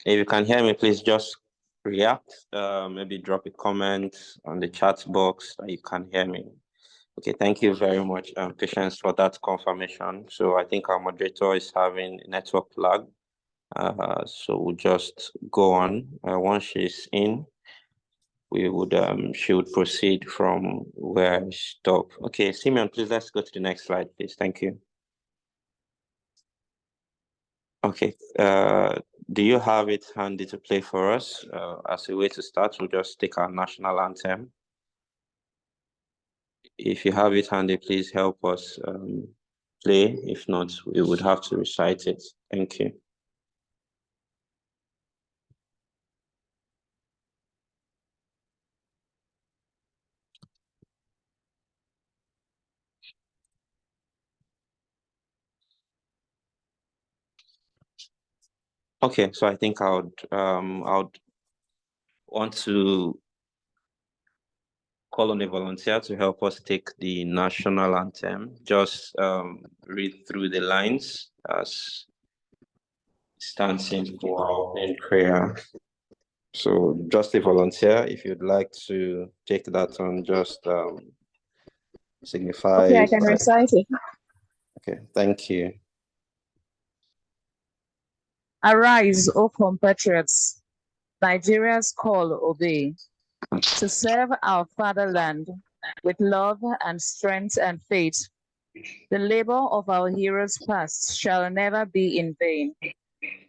If you can hear me, please just react. Maybe drop a comment on the chat box that you can hear me. Okay, thank you very much, Patience, for that confirmation. So I think our moderator is having a network lag. So we'll just go on. Once she's in, she would proceed from where I stop. Okay, Simeon, please let's go to the next slide, please. Thank you. Okay, do you have it handy to play for us? As a way to start, we'll just take our national anthem. If you have it handy, please help us play. If not, we would have to recite it. Thank you. Okay, so I think I would want to call on a volunteer to help us take the national anthem. Just read through the lines as stands in for our opening prayer. So just a volunteer, if you'd like to take that on, just signify. Okay, I can recite it. Okay, thank you. Arise, O compatriots, Nigeria's call obey, to serve our fatherland with love and strength and faith. The labor of our heroes past shall never be in vain.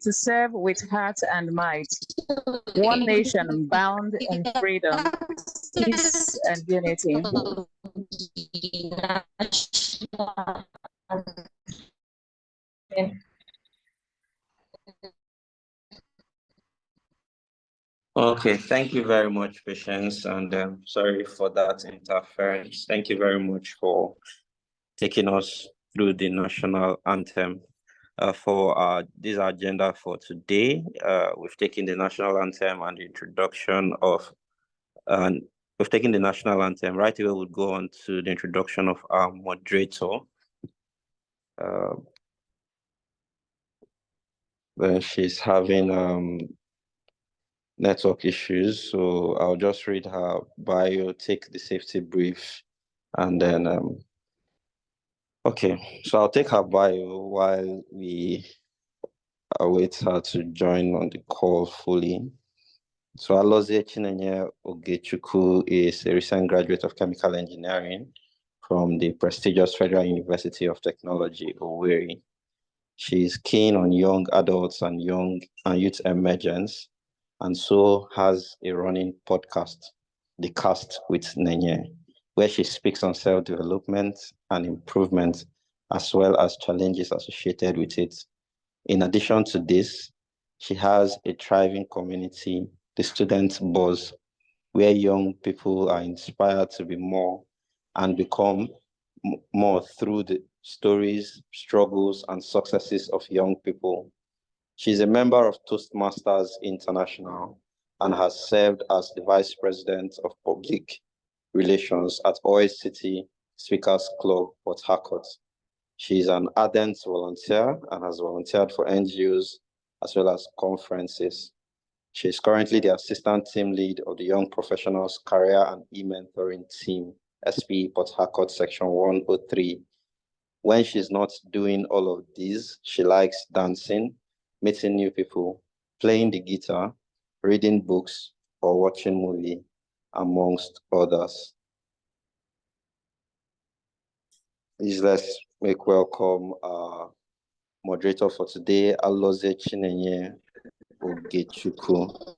To serve with heart and might, one nation bound in freedom, peace, and unity. Okay, thank you very much, Patience, and sorry for that interference. Thank you very much for taking us through the national anthem. For this agenda for today, we've taken the national anthem and the introduction of, we've taken the national anthem. Right away, we'll go on to the introduction of our moderator. Then she's having network issues, so I'll just read her bio, take the safety brief, and then okay, so I'll take her bio while we await her to join on the call fully. So Alozie Chinenye Ogechukwu is a recent graduate of chemical engineering from the prestigious Federal University of Technology, Owerri. She is keen on young adults and youth emergence, and so has a running podcast, The Cast with Nenye, where she speaks on self-development and improvement, as well as challenges associated with it. In addition to this, she has a thriving community, the Student Buzz, where young people are inspired to be more and become more through the stories, struggles, and successes of young people. She's a member of Toastmasters International and has served as the Vice President of Public Relations at Oil City Speakers Club, Port Harcourt. She's an ardent volunteer and has volunteered for NGOs as well as conferences. She is currently the Assistant Team Lead of the Young Professionals Career and E-Mentoring Team, SP Port Harcourt Section 103. When she's not doing all of these, she likes dancing, meeting new people, playing the guitar, reading books, or watching movies, amongst others. Please let's make welcome our moderator for today, Alozie Chinenye Ogechukwu.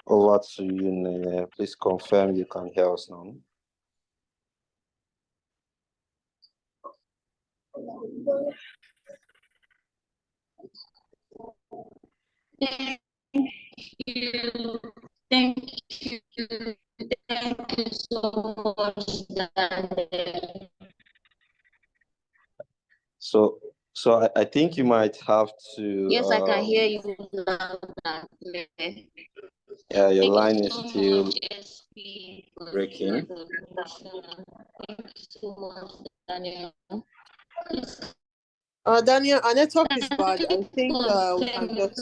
Over to you, Nenye. Please confirm you can hear us now. Thank you. Thank you. Thank you so much, Daniel. So I think you might have to. Yes, I can hear you loud and clear. Yeah, your line is still SP breaking. Thank you so much, Daniel. Daniel, our network is bad. I think we can just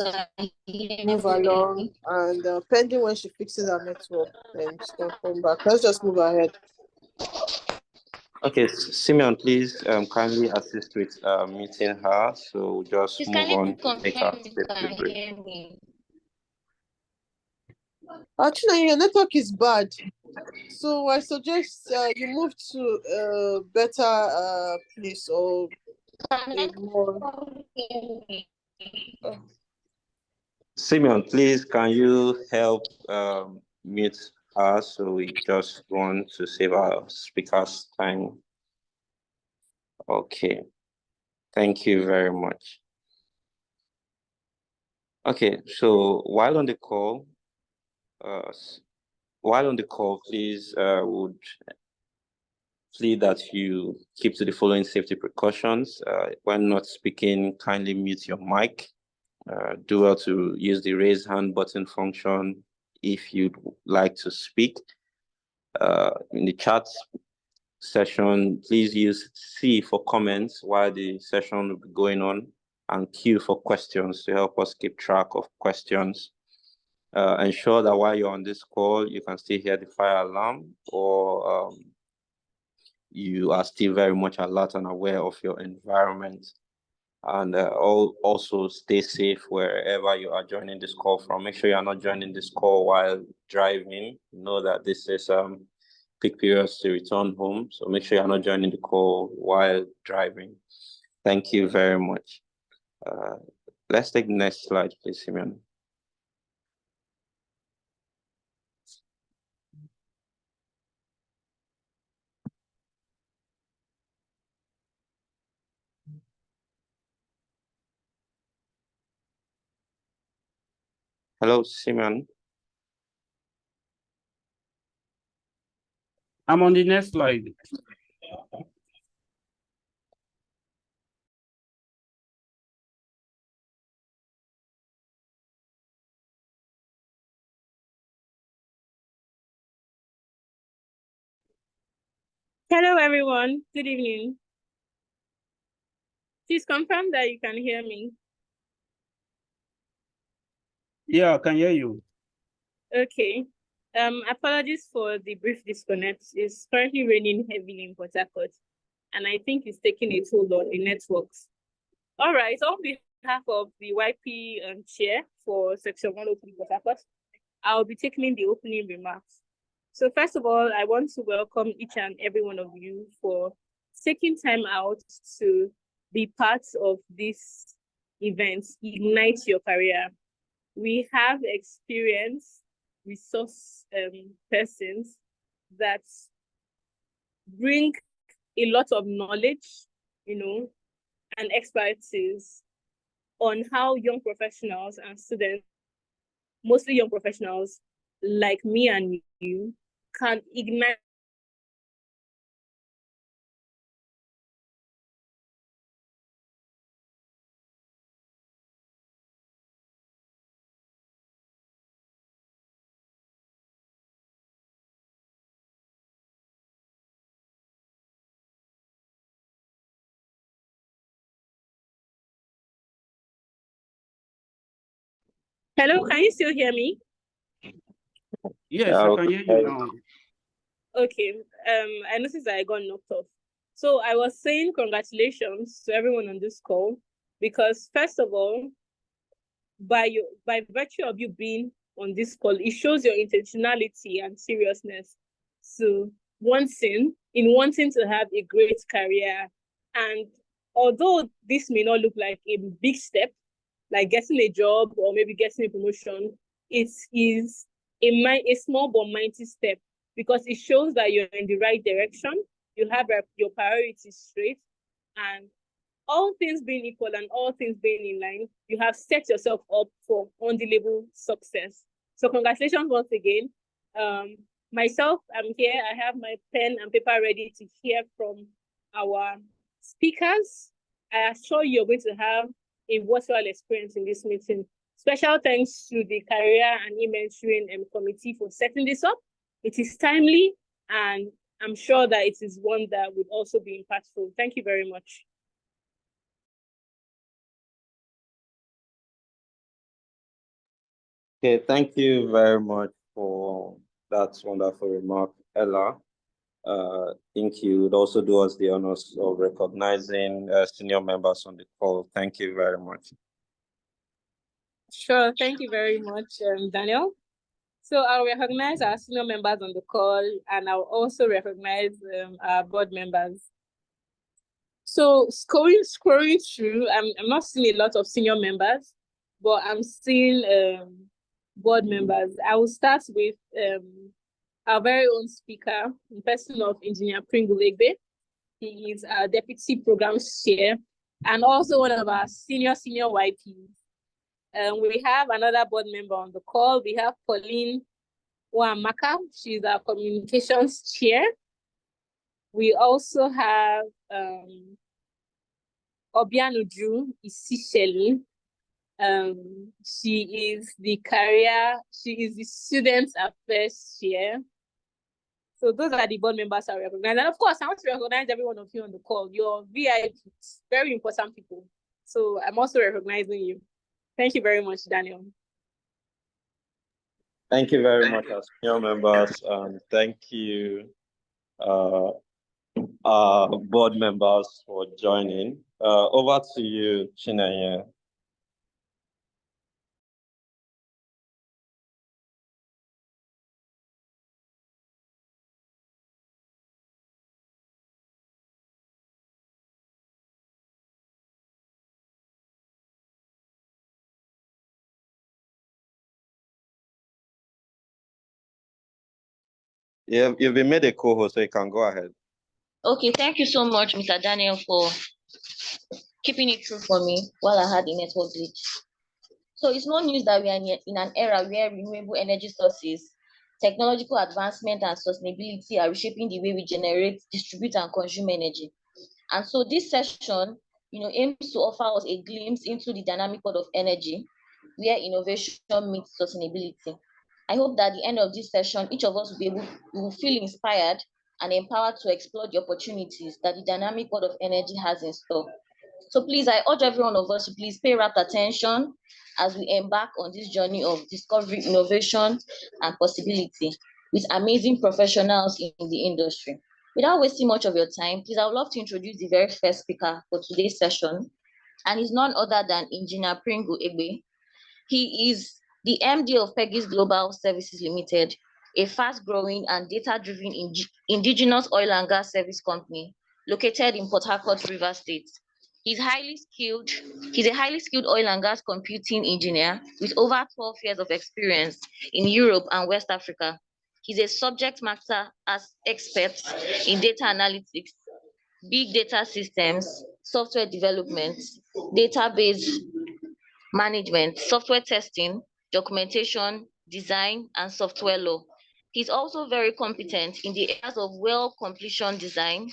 move along, and pending when she fixes our network, then she can come back. Let's just move ahead. Okay, Simeon, please kindly assist with muting her. So we'll just Please, move can on you to make our confirm you can break. hear me? Actually, your network is bad. So I suggest you move to a better place or a more. Simeon, please can you help mute her? So we just want to save our speakers time. Okay, thank you very much. Okay, so while on the call, please would plead that you keep to the following safety precautions. When not speaking, kindly mute your mic. Do well to use the raise hand button function if you'd like to speak. In the chat session, please use C for comments while the session will be going on, and Q for questions to help us keep track of questions. Ensure that while you're on this call, you can still hear the fire alarm, or you are still very much alert and aware of your environment. And also stay safe wherever you are joining this call from. Make sure you are not joining this call while driving. Know that this is peak periods to return home, so make sure you are not joining the call while driving. Thank you very much. Let's take the next slide, please, Simeon. Hello, Simeon. I'm on the next slide. Hello, everyone. Good evening. Please confirm that you can hear me. Yeah, I can hear you. Okay. Apologies for the brief disconnect. It's currently raining heavily in Port Harcourt, and I think it's taking a toll on the networks. All right. On behalf of the YP chair for Section 103 Port Harcourt, I'll be taking the opening remarks. So first of all, I want to welcome each and every one of you for taking time out to be part of this event, Ignite Your Career. We have experienced resource persons that bring a lot of knowledge, and expertise on how young professionals and students, mostly young professionals like me and you, can ignite Hello, can you still hear me? Yes, I can hear you now. Okay. I noticed that I got knocked off. So I was saying congratulations to everyone on this call, because first of all, by virtue of you being on this call, it shows your intentionality and seriousness to wanting to have a great career. And although this may not look like a big step, like getting a job or maybe getting a promotion, it is a small but mighty step, because it shows that you're in the right direction, you have your priorities straight, and all things being equal and all things being in line, you have set yourself up for undeniable success. So congratulations once again. Myself, I'm here. I have my pen and paper ready to hear from our speakers. I assure you're going to have a worthwhile experience in this meeting. Special thanks to the Career and E-Mentoring Committee for setting this up. It is timely, and I'm sure that it is one that would also be impactful. Thank you very much. Okay, thank you very much for that wonderful remark, Ella. I think you would also do us the honors of recognizing senior members on the call. Thank you very much. Sure, thank you very much, Daniel. So I'll recognize our senior members on the call, and I'll also recognize our board members. So scrolling through, I'm not seeing a lot of senior members, but I'm seeing board members. I will start with our very own speaker, in person of Engineer Pringle Egbe. He is our Deputy Program Chair and also one of our senior YPs. We have another board member on the call. We have Pauline Wamaka. She's our Communications Chair. We also have Obianuju Isisheli. She is the Student Affairs Chair. So those are the board members I recognize. And of course, I want to recognize every one of you on the call. You're VIPs, very important people. So I'm also recognizing you. Thank you very much, Daniel. Thank you very much, our senior members. Thank you, board members, for joining. Over to you, Chinenye. Yeah, you've been made a co-host, so you can go ahead. Okay, thank you so much, Mr. Daniel, for keeping it true for me while I had a network glitch. So it's no news that we are in an era where renewable energy sources, technological advancement, and sustainability are reshaping the way we generate, distribute, and consume energy. And so this session, aims to offer us a glimpse into the dynamic world of energy, where innovation meets sustainability. I hope that at the end of this session, each of us will feel inspired and empowered to explore the opportunities that the dynamic world of energy has in store. So please, I urge every one of us to please pay rapt attention as we embark on this journey of discovery, innovation, and possibility with amazing professionals in the industry. Without wasting much of your time, please, I would love to introduce the very first speaker for today's session, and he's none other than Engineer Pringle Egbe. He is the MD of Peggy's Global Services Limited, a fast-growing and data-driven indigenous oil and gas service company located in Port Harcourt, Rivers State. He's a highly skilled oil and gas computing engineer with over 12 years of experience in Europe and West Africa. He's a subject matter expert in data analytics, big data systems, software development, database management, software testing, documentation, design, and software law. He's also very competent in the areas of well completion design,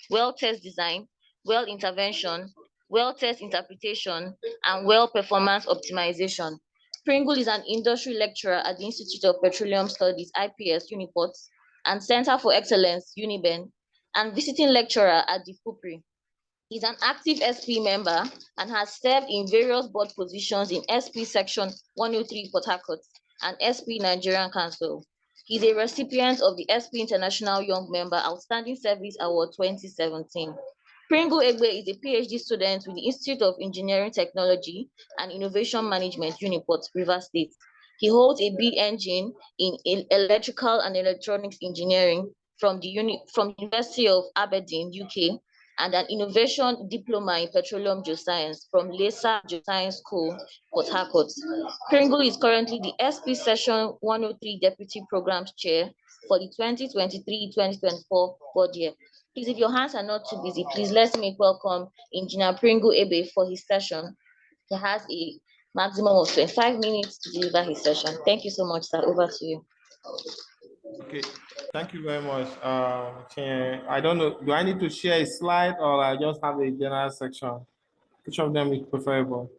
well test design, well intervention, well test interpretation, and well performance optimization. Pringle is an industry lecturer at the Institute of Petroleum Studies, IPS, Uniport, and Center for Excellence, UNIBEN, and visiting lecturer at the FUPRI. He's an active SP member and has served in various board positions in SP Section 103 Port Harcourt and SP Nigerian Council. He's a recipient of the SP International Young Member Outstanding Service Award 2017. Pringle Egbe is a PhD student with the Institute of Engineering Technology and Innovation Management, Uniport, Rivers State. He holds a B.Eng in Electrical and Electronics Engineering from the University of Aberdeen, UK, and an Innovation Diploma in Petroleum Geoscience from LESA Geoscience School, Port Harcourt. Pringle is currently the SP Session 103 Deputy Programs Chair for the 2023-2024 board year. Please, if your hands are not too busy, please let's make welcome Engineer Pringle Egbe for his session. He has a maximum of 25 minutes to deliver his session. Thank you so much, sir. Over to you. Okay, thank you very much. I don't know, do I need to share a slide or I just have a general section? Which of them is preferable?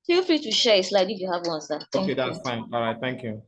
Feel free to share a slide if you have one, sir. Okay, that's fine. All right, thank you.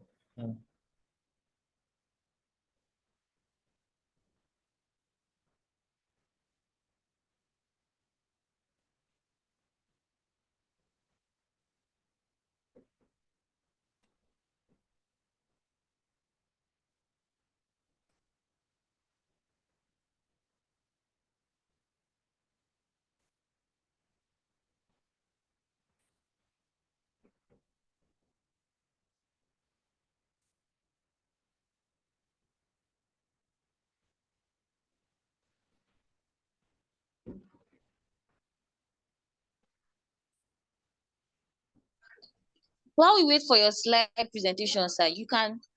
While we wait for your slide presentation, sir, do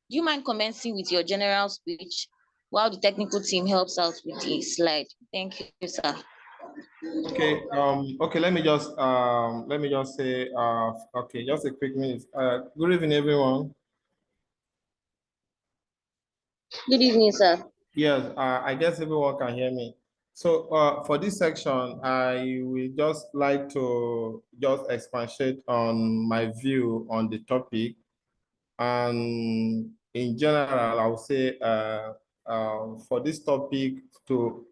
you mind commencing with your general speech while the technical team helps out with the slide? Thank you, sir. Okay. Okay. Let me just say. Okay. Just a quick minute. Good evening, everyone. Good evening, sir. Yes. I guess everyone can hear me. So for this section, I will just like to just expatiate on my view on the topic, and in general, I would say for this topic to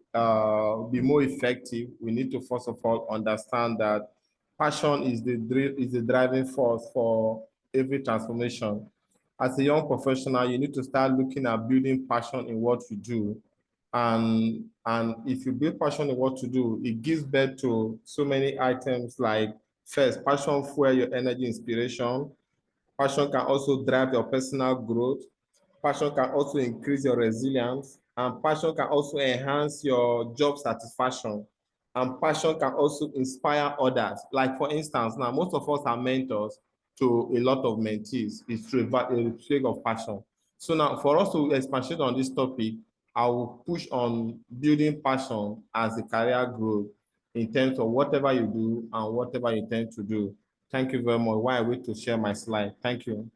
be more effective, we need to first of all understand that passion is the driving force for every transformation. As a young professional, you need to start looking at building passion in what you do. And if you build passion in what you do, it gives birth to so many items like, first, passion fuel your energy, inspiration. Passion can also drive your personal growth. Passion can also increase your resilience. And passion can also enhance your job satisfaction. And passion can also inspire others. Like, for instance, now most of us are mentors to a lot of mentees. It's through a trait of passion. So now, for us to expand on this topic, I will push on building passion as a career growth in terms of whatever you do and whatever you intend to do. Thank you very much. While I wait to share my slide. Thank you.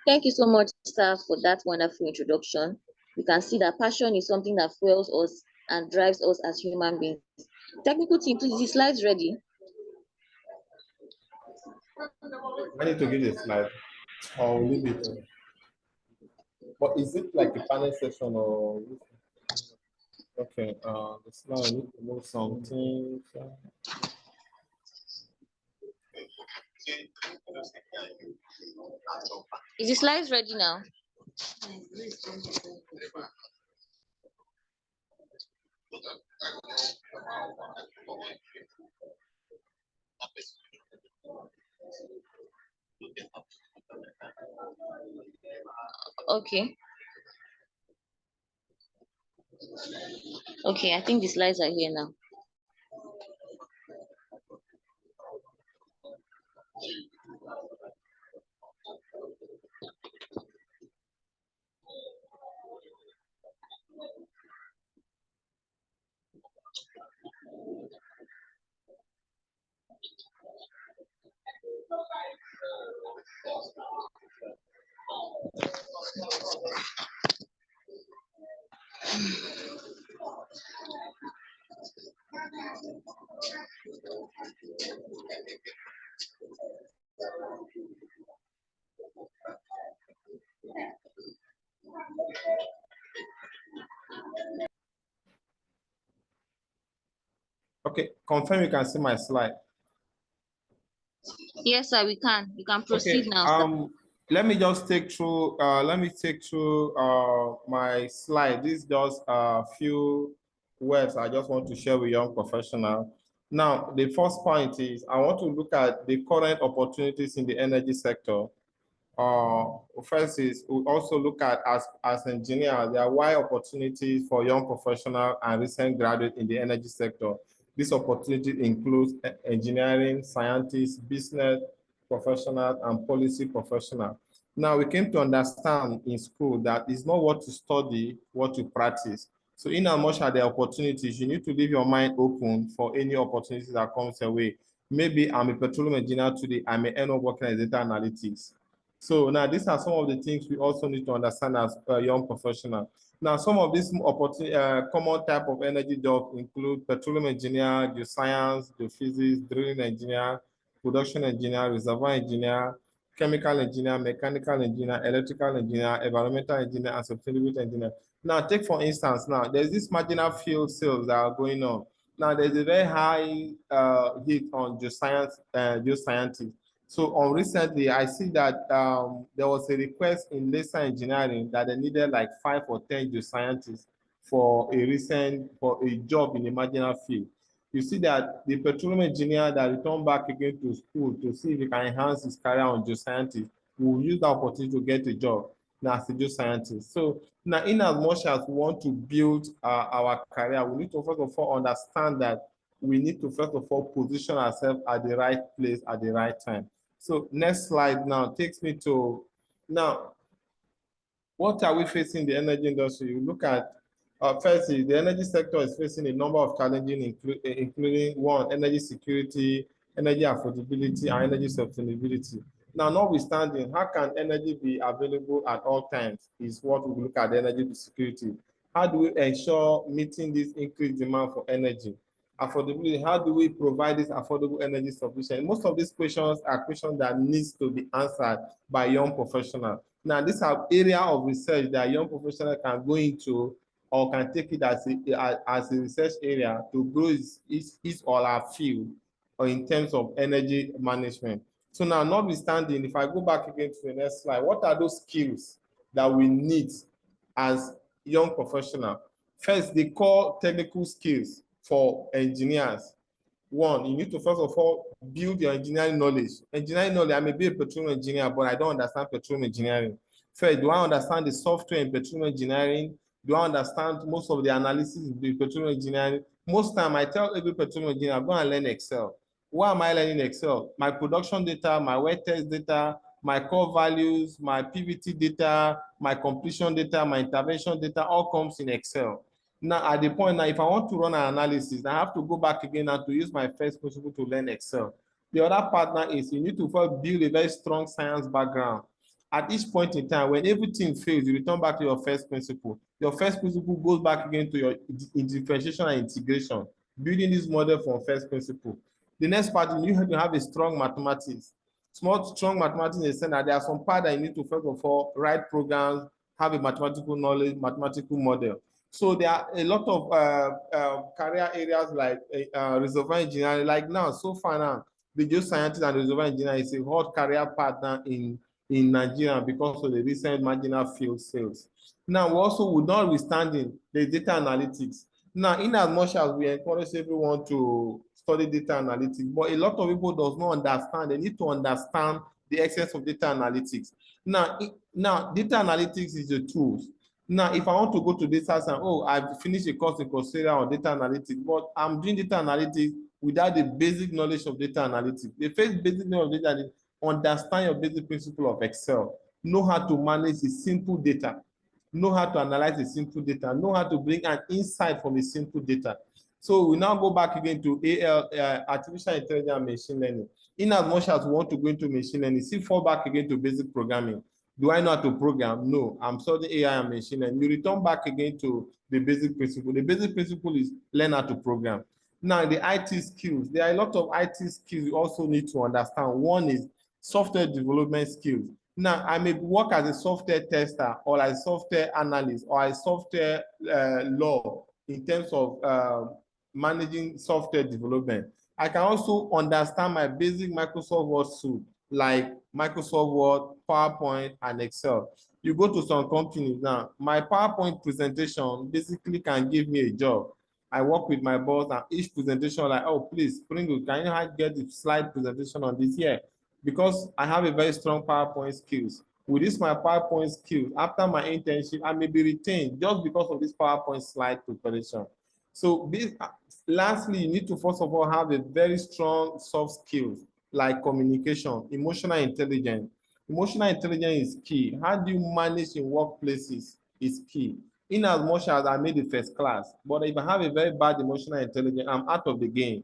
Thank you so much, sir, for that wonderful introduction. We can see that passion is something that fuels us and drives us as human beings. Technical team, please, the slides ready. I need to give the slide. I'll leave it. But is it like a panel session or? Okay, the slide, I need to move something. Is the slides ready now? Okay. Okay, I think the slides are here now. Okay, confirm you can see my slide. Yes, sir, we can. You can proceed now, sir. Let me just take through, my slide. This is just a few words I just want to share with young professionals. Now, the first point is I want to look at the current opportunities in the energy sector. First is we also look at as engineers, there are wide opportunities for young professionals and recent graduates in the energy sector. This opportunity includes engineering, scientists, business professionals, and policy professionals. Now, we came to understand in school that it's not what to study, what to practice. So in as much as the opportunities, you need to leave your mind open for any opportunities that comes your way. Maybe I'm a petroleum engineer today, I may end up working as data analytics. So now these are some of the things we also need to understand as a young professional. Now, some of these common type of energy jobs include petroleum engineer, geoscience, geophysics, drilling engineer, production engineer, reservoir engineer, chemical engineer, mechanical engineer, electrical engineer, environmental engineer, and sustainability engineer. Now, take for instance, now there's this marginal field sales that are going on. Now, there's a very high hit on geoscientists. So recently, I see that there was a request in laser engineering that they needed like 5 or 10 geoscientists for a job in a marginal field. You see that the petroleum engineer that returned back again to school to see if he can enhance his career on geoscientist will use that opportunity to get a job now as a geoscientist. So now, in as much as we want to build our career, we need to first of all understand that we need to first of all position ourselves at the right place at the right time. So next slide now takes me to, now, what are we facing in the energy industry? You look at, firstly, the energy sector is facing a number of challenges, including one, energy security, energy affordability, and energy sustainability. Now, notwithstanding, how can energy be available at all times is what we look at the energy security. How do we ensure meeting this increased demand for energy? Affordability, how do we provide this affordable energy sufficient? Most of these questions are questions that needs to be answered by young professionals. Now, these are area of research that young professionals can go into or can take it as a research area to grow his or her field or in terms of energy management. So now, notwithstanding, if I go back again to the next slide, what are those skills that we need as young professionals? First, the core technical skills for engineers. One, you need to first of all build your engineering knowledge. Engineering knowledge, I may be a petroleum engineer, but I don't understand petroleum engineering. First, do I understand the software in petroleum engineering? Do I understand most of the analysis in the petroleum engineering? Most time, I tell every petroleum engineer, I'm going to learn Excel. Why am I learning Excel? My production data, my wet test data, my core values, my PVT data, my completion data, my intervention data, all comes in Excel. Now, at the point now, if I want to run an analysis, I have to go back again and to use my first principle to learn Excel. The other part now is you need to first build a very strong science background. At each point in time, when everything fails, you return back to your first principle. Your first principle goes back again to your differentiation and integration, building this model from first principle. The next part, you have to have a strong mathematics. Strong mathematics in the sense that there are some parts that you need to first of all write programs, have a mathematical knowledge, mathematical model. So there are a lot of career areas like reservoir engineering. Like now, so far now, the geoscientist and reservoir engineer is a hot career partner in Nigeria because of the recent marginal field sales. Now, we also would not withstanding the data analytics. Now, in as much as we encourage everyone to study data analytics, but a lot of people does not understand. They need to understand the essence of data analytics. Now, data analytics is a tool. Now, if I want to go to data science, oh, I've finished a course in Coursera on data analytics, but I'm doing data analytics without the basic knowledge of data analytics. The first basic knowledge of data analytics, understand your basic principle of Excel, know how to manage the simple data, know how to analyze the simple data, know how to bring an insight from the simple data. So we now go back again to artificial intelligence and machine learning. In as much as we want to go into machine learning, still fall back again to basic programming. Do I know how to program? No, I'm studying AI and machine learning. You return back again to the basic principle. The basic principle is learn how to program. Now, the IT skills, there are a lot of IT skills you also need to understand. One is software development skills. Now, I may work as a software tester or as a software analyst or a software law in terms of managing software development. I can also understand my basic Microsoft Word suite, like Microsoft Word, PowerPoint, and Excel. You go to some companies now, my PowerPoint presentation basically can give me a job. I work with my boss and each presentation like, oh, please, Pringle, can you get the slide presentation on this here? Because I have a very strong PowerPoint skills. With this, my PowerPoint skills, after my internship, I may be retained just because of this PowerPoint slide preparation. So lastly, you need to first of all have a very strong soft skills like communication, emotional intelligence. Emotional intelligence is key. How do you manage in workplaces is key. In as much as I made the first class, but if I have a very bad emotional intelligence, I'm out of the game.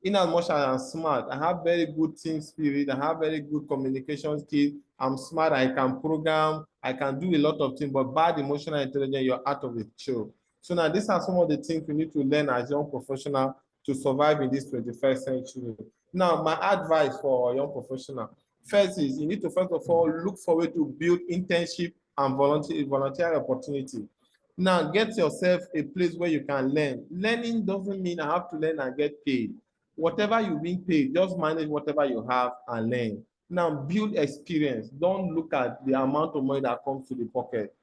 In as much as I'm smart, I have very good team spirit, I have very good communication skills, I'm smart, I can program, I can do a lot of things, but bad emotional intelligence, you're out of the show. So now these are some of the things we need to learn as young professionals to survive in this 21st century. Now, my advice for young professionals, first is you need to first of all look for a way to build internship and volunteer opportunity. Now, get yourself a place where you can learn. Learning doesn't mean I have to learn and get paid. Whatever you're being paid, just manage whatever you have and learn. Now, build experience. Don't look at the amount of money that comes to the pocket.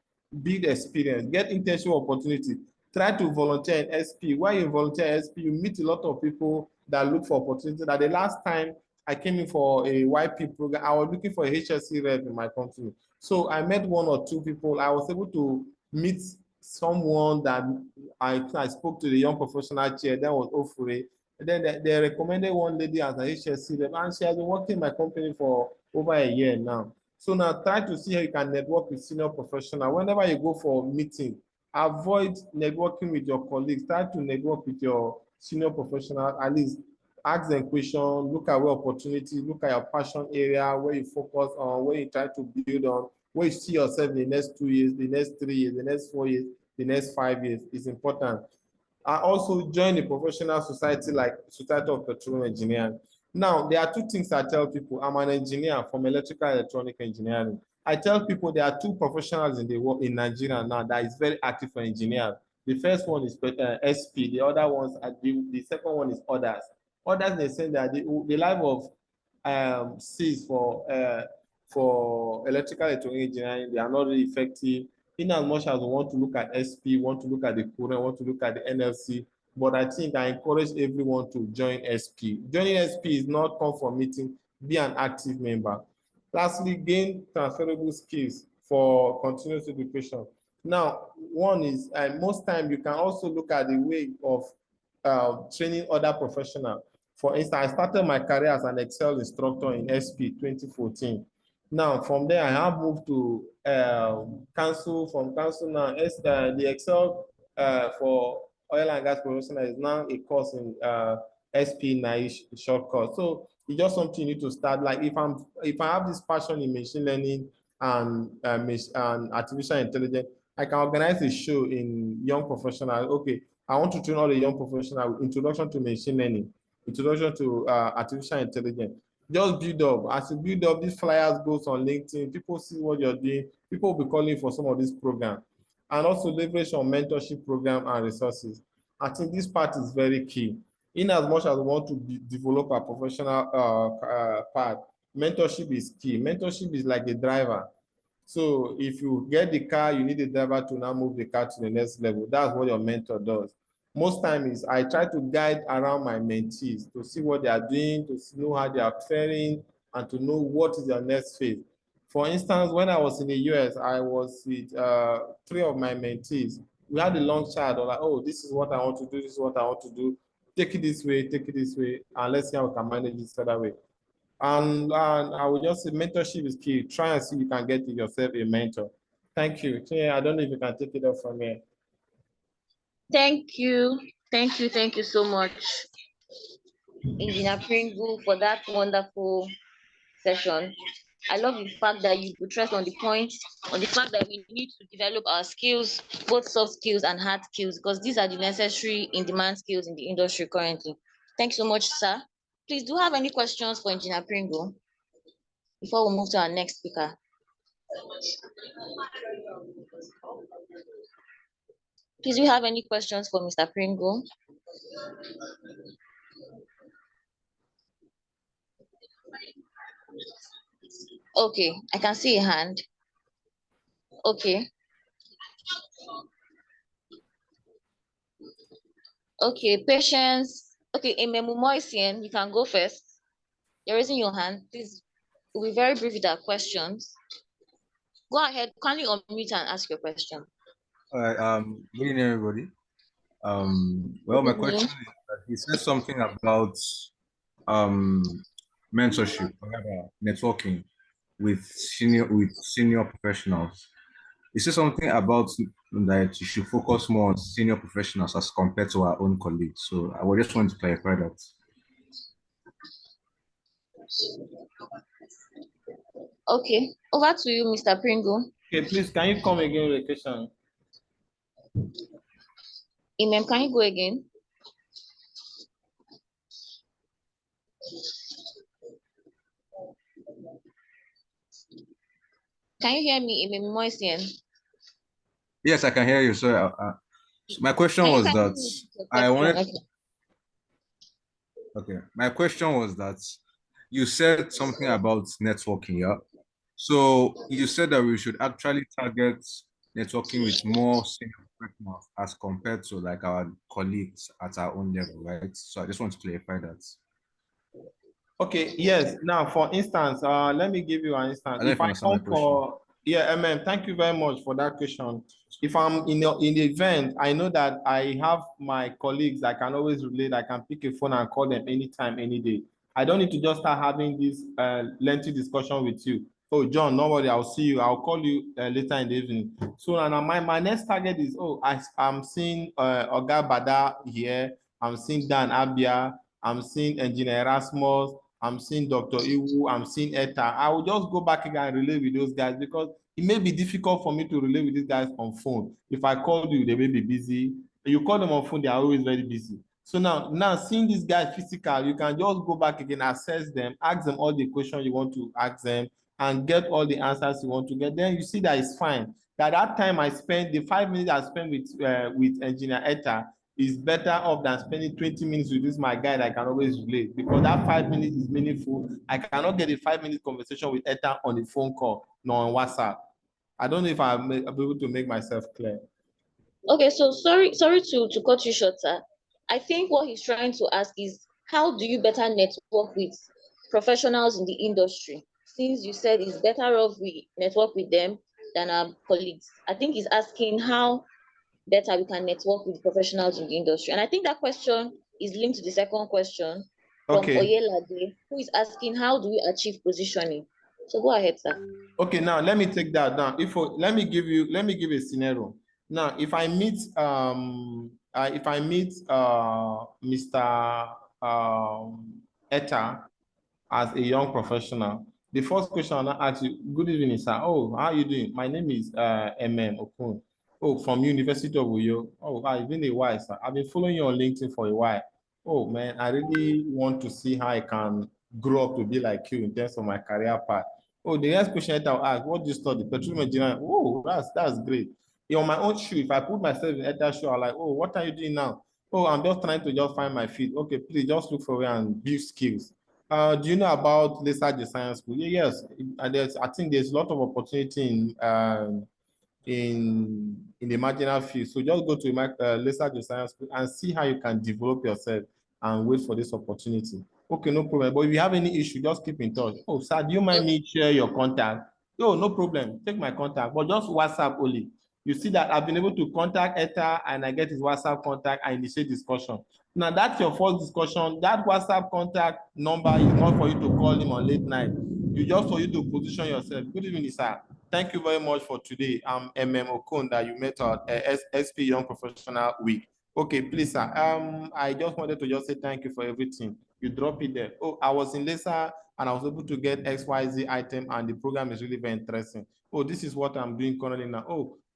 Build experience. Get internship opportunity. Try to volunteer in SP. While you volunteer in SP, you meet a lot of people that look for opportunity. That the last time I came in for a YP program, I was looking for a HSC rep in my company. So I met one or two people. I was able to meet someone that I spoke to the young professional chair. That was Ofure. then they recommended one lady as an HSC rep, and she has been working in my company for over a year now. So now try to see how you can network with senior professionals. Whenever you go for a meeting, avoid networking with your colleagues. Try to network with your senior professional, at least ask them questions, look at where opportunities, look at your passion area, where you focus on, where you try to build on, where you see yourself in the next 2 years, the next 3 years, the next 4 years, the next 5 years is important. I also join a professional society like Society of Petroleum Engineering. Now, there are two things I tell people. I'm an engineer from electrical electronic engineering. I tell people there are two professionals in the world in Nigeria now that is very active for engineers. The first one is SP. The other ones, the second one is others. Others, they say that the life of Cs for electrical electronic engineering, they are not really effective. In as much as we want to look at SP, want to look at the current, want to look at the NLC, but I think I encourage everyone to join SP. Joining SP is not come for meeting, be an active member. Lastly, gain transferable skills for continuous education. Now, one is, most time you can also look at the way of training other professionals. For instance, I started my career as an Excel instructor in SP 2014. Now, from there, I have moved to council. From council now, the Excel for oil and gas professional is now a course in SP NAISH short course. So it's just something you need to start. Like if I have this passion in machine learning and artificial intelligence, I can organize a show in young professionals. Okay, I want to train all the young professionals with introduction to machine learning, introduction to artificial intelligence. Just build up. As you build up, these flyers goes on LinkedIn. People see what you're doing. People will be calling for some of these programs. And also leverage on mentorship program and resources. I think this part is very key. In as much as we want to develop a professional part, mentorship is key. Mentorship is like a driver. So if you get the car, you need a driver to now move the car to the next level. That's what your mentor does. Most times I try to guide around my mentees to see what they are doing, to know how they are faring, and to know what is their next phase. For instance, when I was in the US, I was with 3 of my mentees. We had a long chat. Like, oh, this is what I want to do. This is what I want to do. Take it this way, and let's see how we can manage this other way. And I would just say mentorship is key. Try and see if you can get yourself a mentor. Thank you. I don't know if you can take it up from here. Thank you so much, Engineer Pringle, for that wonderful session. I love the fact that you buttressed on the point, on the fact that we need to develop our skills, both soft skills and hard skills, because these are the necessary in-demand skills in the industry currently. Thanks so much, sir. Please, do you have any questions for Engineer Pringle before we move to our next speaker? Please, do you have any questions for Mr. Pringle? Okay, I can see a hand. Okay. Okay, Patience. Okay, Ememu Moisian, you can go first. You're raising your hand. Please, we'll be very brief with our questions. Go ahead, kindly unmute and ask your question. All right, good evening, everybody. Well, my question is that you said something about mentorship, networking with senior professionals. You said something about that you should focus more on senior professionals as compared to our own colleagues. So I would just want to clarify that. Okay, over to you, Mr. Pringle. Okay, please, can you come again with the question? Imam, can you go again? Can you hear me, Imam Moisian? Yes, I can hear you. So my question was that I wanted. Okay, my question was that you said something about networking, yeah? So you said that we should actually target networking with more senior professionals as compared to like our colleagues at our own level, right? So I just want to clarify that. Okay, yes. Now, for instance, let me give you an instance. If I come for Yeah, Amen. Thank you very much for that question. If I'm in the event, I know that I have my colleagues I can always relate. I can pick a phone and call them anytime, any day. I don't need to just start having this lengthy discussion with you. Oh, John, no worry, I'll see you. I'll call you later in the evening. So now my next target is, I'm seeing Oga Bada here. I'm seeing Dan Abia. I'm seeing Engineer Erasmus. I'm seeing Dr. Iwu. I'm seeing Eta. I will just go back again and relate with those guys because it may be difficult for me to relate with these guys on phone. If I call you, they may be busy. You call them on phone, they are always very busy. So now seeing these guys physical, you can just go back again, assess them, ask them all the questions you want to ask them, and get all the answers you want to get. Then you see that it's fine. That time I spent, the 5 minutes I spent with Engineer Eta is better off than spending 20 minutes with this my guy that I can always relate, because that 5 minutes is meaningful. I cannot get a 5-minute conversation with Eta on the phone call, nor on WhatsApp. I don't know if I'm able to make myself clear. Okay, so sorry to cut you short, sir. I think what he's trying to ask is, how do you better network with professionals in the industry? Since you said it's better off we network with them than our colleagues. I think he's asking how better we can network with professionals in the industry. And I think that question is linked to the second question from Oyelade, who is asking, how do we achieve positioning? So go ahead, sir. Okay, now let me take that down. Let me give a scenario. Now, if I meet Mr. Eta as a young professional, the first question I'll ask you, good evening, sir. Oh, how are you doing? My name is MM Okun. Oh, from University of Uyo. Oh, it's been a while, sir. I've been following you on LinkedIn for a while. Oh man, I really want to see how I can grow up to be like you in terms of my career path. Oh, the next question I'll ask, what do you study? Petroleum engineering. Oh, that's great. On my own shoe, if I put myself in Eta's shoe, I'm like, oh, what are you doing now? Oh, I'm just trying to just find my feet. Okay, please just look for me and build skills. Do you know about Lesage Science School? Yes, I think there's a lot of opportunity in the marginal field. So just go to Lesage Science School and see how you can develop yourself and wait for this opportunity. Okay, no problem. But if you have any issue, just keep in touch. Oh, sir, do you mind me share your contact? Oh, no problem. Take my contact, but just WhatsApp only. You see that I've been able to contact Eta and I get his WhatsApp contact and initiate discussion. Now that's your first discussion. That WhatsApp contact number is not for you to call him on late night. You just for you to position yourself. Good evening, sir. Thank you very much for today. I'm MM Okun that you met at SP Young Professional Week. Okay, please, sir. I just wanted to just say thank you for everything. You drop it there. Oh, I was in Lesa and I was able to get XYZ item and the program is really very interesting. Oh, this is what I'm doing currently now.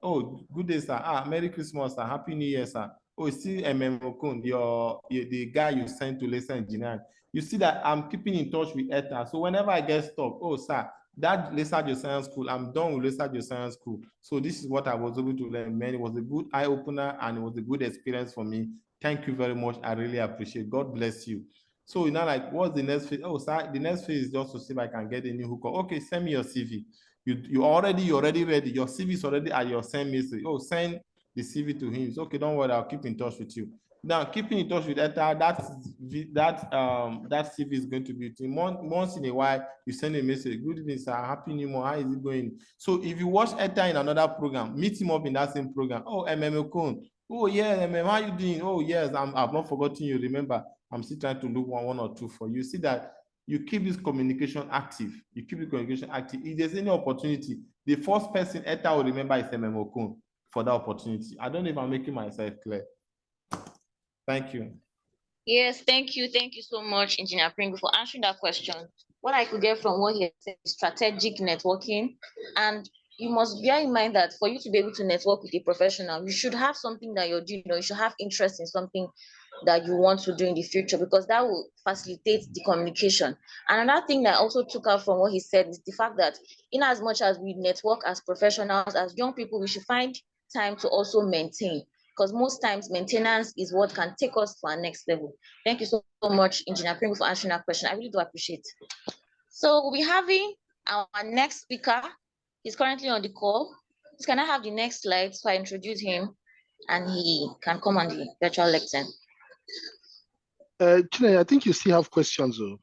Oh, good day, sir. Merry Christmas, sir. Happy New Year, sir. Oh, see, MM Okun, the guy you sent to Lesa Engineering. You see that I'm keeping in touch with ETA. So whenever I get stuck, oh, sir, that Lesage Science School, I'm done with Lesage Science School. So this is what I was able to learn, man. It was a good eye-opener and it was a good experience for me. Thank you very much. I really appreciate it. God bless you. So, like, what's the next phase? Oh, sir, the next phase is just to see if I can get a new hookup. Okay, send me your CV. You're already ready. Your CV is already at your send message. Oh, send the CV to him. It's okay, don't worry, I'll keep in touch with you. Now, keeping in touch with ETA, that CV is going to be once in a while. You send a message. Good evening, sir. Happy New Year. How is it going? So if you watch ETA in another program, meet him up in that same program. Oh, MM Okun. Oh yeah, MM, how you doing? Oh yes, I've not forgotten you. Remember, I'm still trying to look one or two for you. See that you keep this communication active. You keep the communication active. If there's any opportunity, the first person ETA will remember is MM Okun for that opportunity. I don't know if I'm making myself clear. Thank you. Yes, thank you. Thank you so much, Engineer Pringle, for answering that question. What I could get from what he said is strategic networking. And you must bear in mind that for you to be able to network with a professional, you should have something that you're doing, or you should have interest in something that you want to do in the future, because that will facilitate the communication. And another thing that I also took out from what he said is the fact that in as much as we network as professionals, as young people, we should find time to also maintain, because most times maintenance is what can take us to our next level. Thank you so much, Engineer Pringle, for answering that question. I really do appreciate it. So we'll be having our next speaker. He's currently on the call. Please, can I have the next slide so I introduce him and he can come on the virtual lecture? Chinenye, I think you still have questions, though.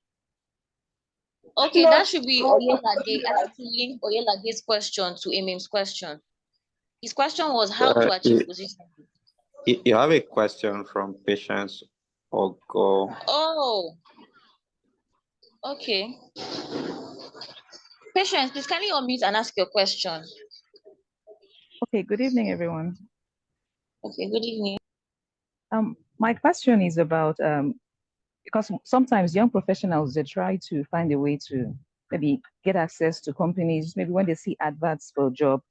Okay, that should be Oyelade. I have to link Oyelade's question to Emim's question. His question was how to achieve position. You have a question from Patience Ogo. Oh, okay. Patience, please kindly unmute and ask your question. Okay, good evening, everyone. Okay, good evening. My question is about because sometimes young professionals, they try to find a way to maybe get access to companies, maybe when they see adverts for a job.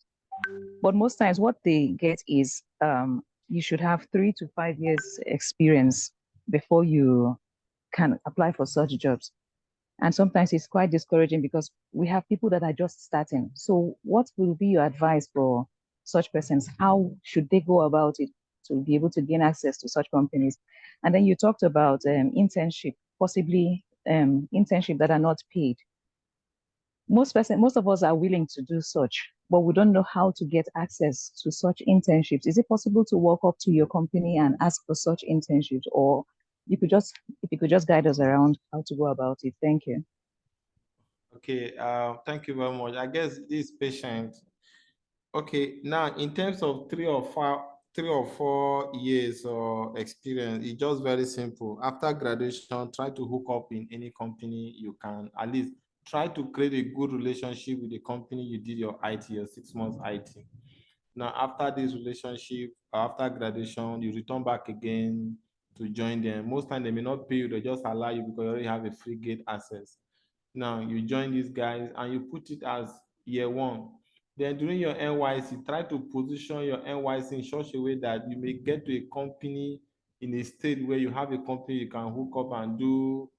But most times what they get is you should have 3 to 5 years experience before you can apply for such jobs. And sometimes it's quite discouraging because we have people that are just starting. So what will be your advice for such persons? How should they go about it to be able to gain access to such companies? And then you talked about internship, possibly internship that are not paid. Most of us are willing to do such, but we don't know how to get access to such internships. Is it possible to walk up to your company and ask for such internships, or if you could just guide us around how to go about it? Thank you. Okay, thank you very much. I guess this patient. Okay, now in terms of 3 or 4 years or experience, it's just very simple. After graduation, try to hook up in any company you can. At least try to create a good relationship with the company you did your IT, your 6 months IT. Now, after this relationship, after graduation, you return back again to join them. Most times they may not pay you, they just allow you because you already have a free gate access. Now you join these guys and you put it as year 1. Then during your NYC, try to position your NYC in such a way that you may get to a company in a state where you have a company you can hook up and do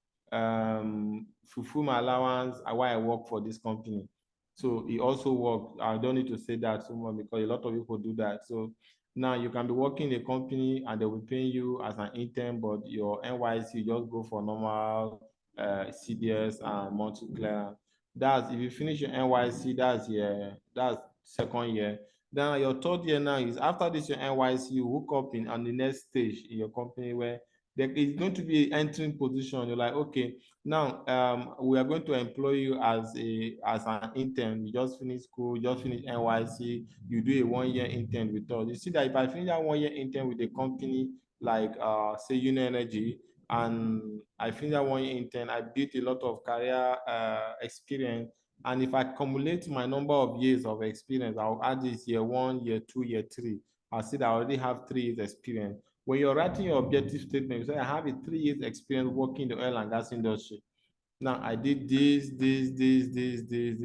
fulfillment allowance while I work for this company. So it also works. I don't need to say that so much because a lot of people do that. So now you can be working in a company and they will pay you as an intern, but your NYC, you just go for normal CDS and monthly clearance. That's if you finish your NYC, that's 2nd year. Then your 3rd year now is after this your NYC, you hook up in on the next stage in your company where there is going to be an entering position. You're like, okay, now we are going to employ you as an intern. You just finish school, you just finish NYC, you do a 1-year intern with us. You see that if I finish that 1-year intern with a company like say Union Energy, and I finished that 1-year intern, I built a lot of career experience. And if I accumulate my number of years of experience, I'll add this year 1, year 2, year 3. I'll see that I already have 3 years experience. When you're writing your objective statement, you say, I have a 3 years experience working in the oil and gas industry. Now I did this.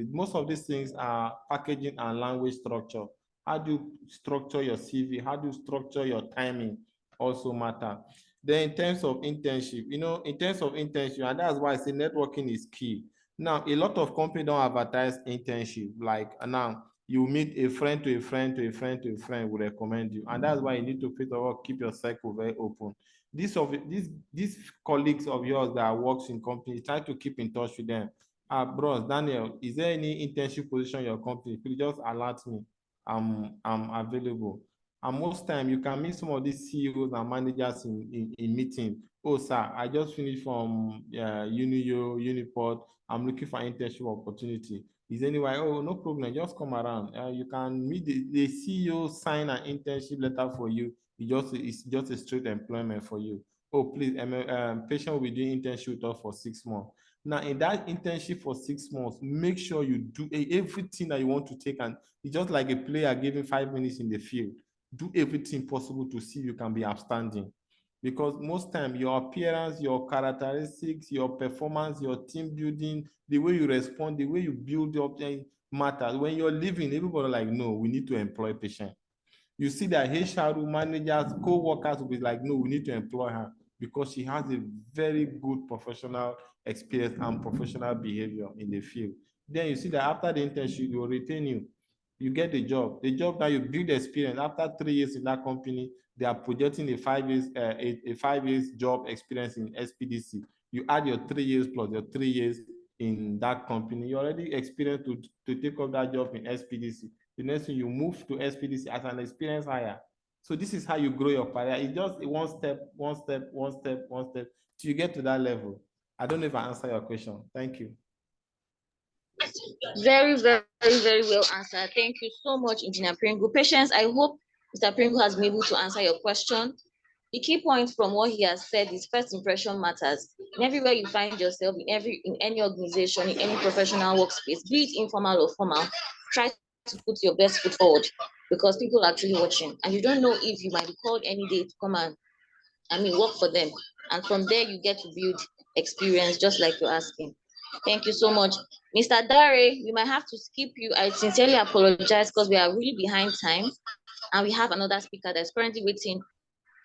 Most of these things are packaging and language structure. How do you structure your CV? How do you structure your timing also matter. Then in terms of internship, and that's why I say networking is key. Now, a lot of companies don't advertise internship. Like now, you meet a friend to a friend to a friend to a friend will recommend you. And that's why you need to first of all keep your circle very open. These colleagues of yours that works in companies, try to keep in touch with them. Bros, Daniel, is there any internship position in your company? Please just alert me. I'm available. And most time you can meet some of these CEOs and managers in meetings. Oh, sir, I just finished from Uniport. I'm looking for internship opportunity. Is anyway, oh, no problem, just come around. You can meet the CEO, sign an internship letter for you. It's just a straight employment for you. Oh, please, patient will be doing internship with us for 6 months. Now, in that internship for 6 months, make sure you do everything that you want to take. And it's just like a player giving 5 minutes in the field. Do everything possible to see you can be outstanding. Because most time your appearance, your characteristics, your performance, your team building, the way you respond, the way you build up matters. When you're leaving, everybody like, no, we need to employ patient. You see that HR managers, co-workers will be like, no, we need to employ her because she has a very good professional experience and professional behavior in the field. Then you see that after the internship, they will retain you. You get the job. The job that you build experience after 3 years in that company, they are projecting a 5 years a 5 years job experience in SPDC. You add your 3 years plus your 3 years in that company, you already experienced to take up that job in SPDC. The next thing you move to SPDC as an experienced hire. So this is how you grow your career. It's just one step till you get to that level. I don't know if I answer your question. Thank you. Very, very, very well answered. Thank you so much, Engineer Pringle. Patience, I hope Mr. Pringle has been able to answer your question. The key point from what he has said is first impression matters. In everywhere you find yourself, in any organization, in any professional workspace, be it informal or formal, try to put your best foot forward because people are actually watching. And you don't know if you might be called any day to come and work for them. And from there you get to build experience just like you're asking. Thank you so much. Mr. Dare, we might have to skip you. I sincerely apologize because we are really behind time and we have another speaker that's currently waiting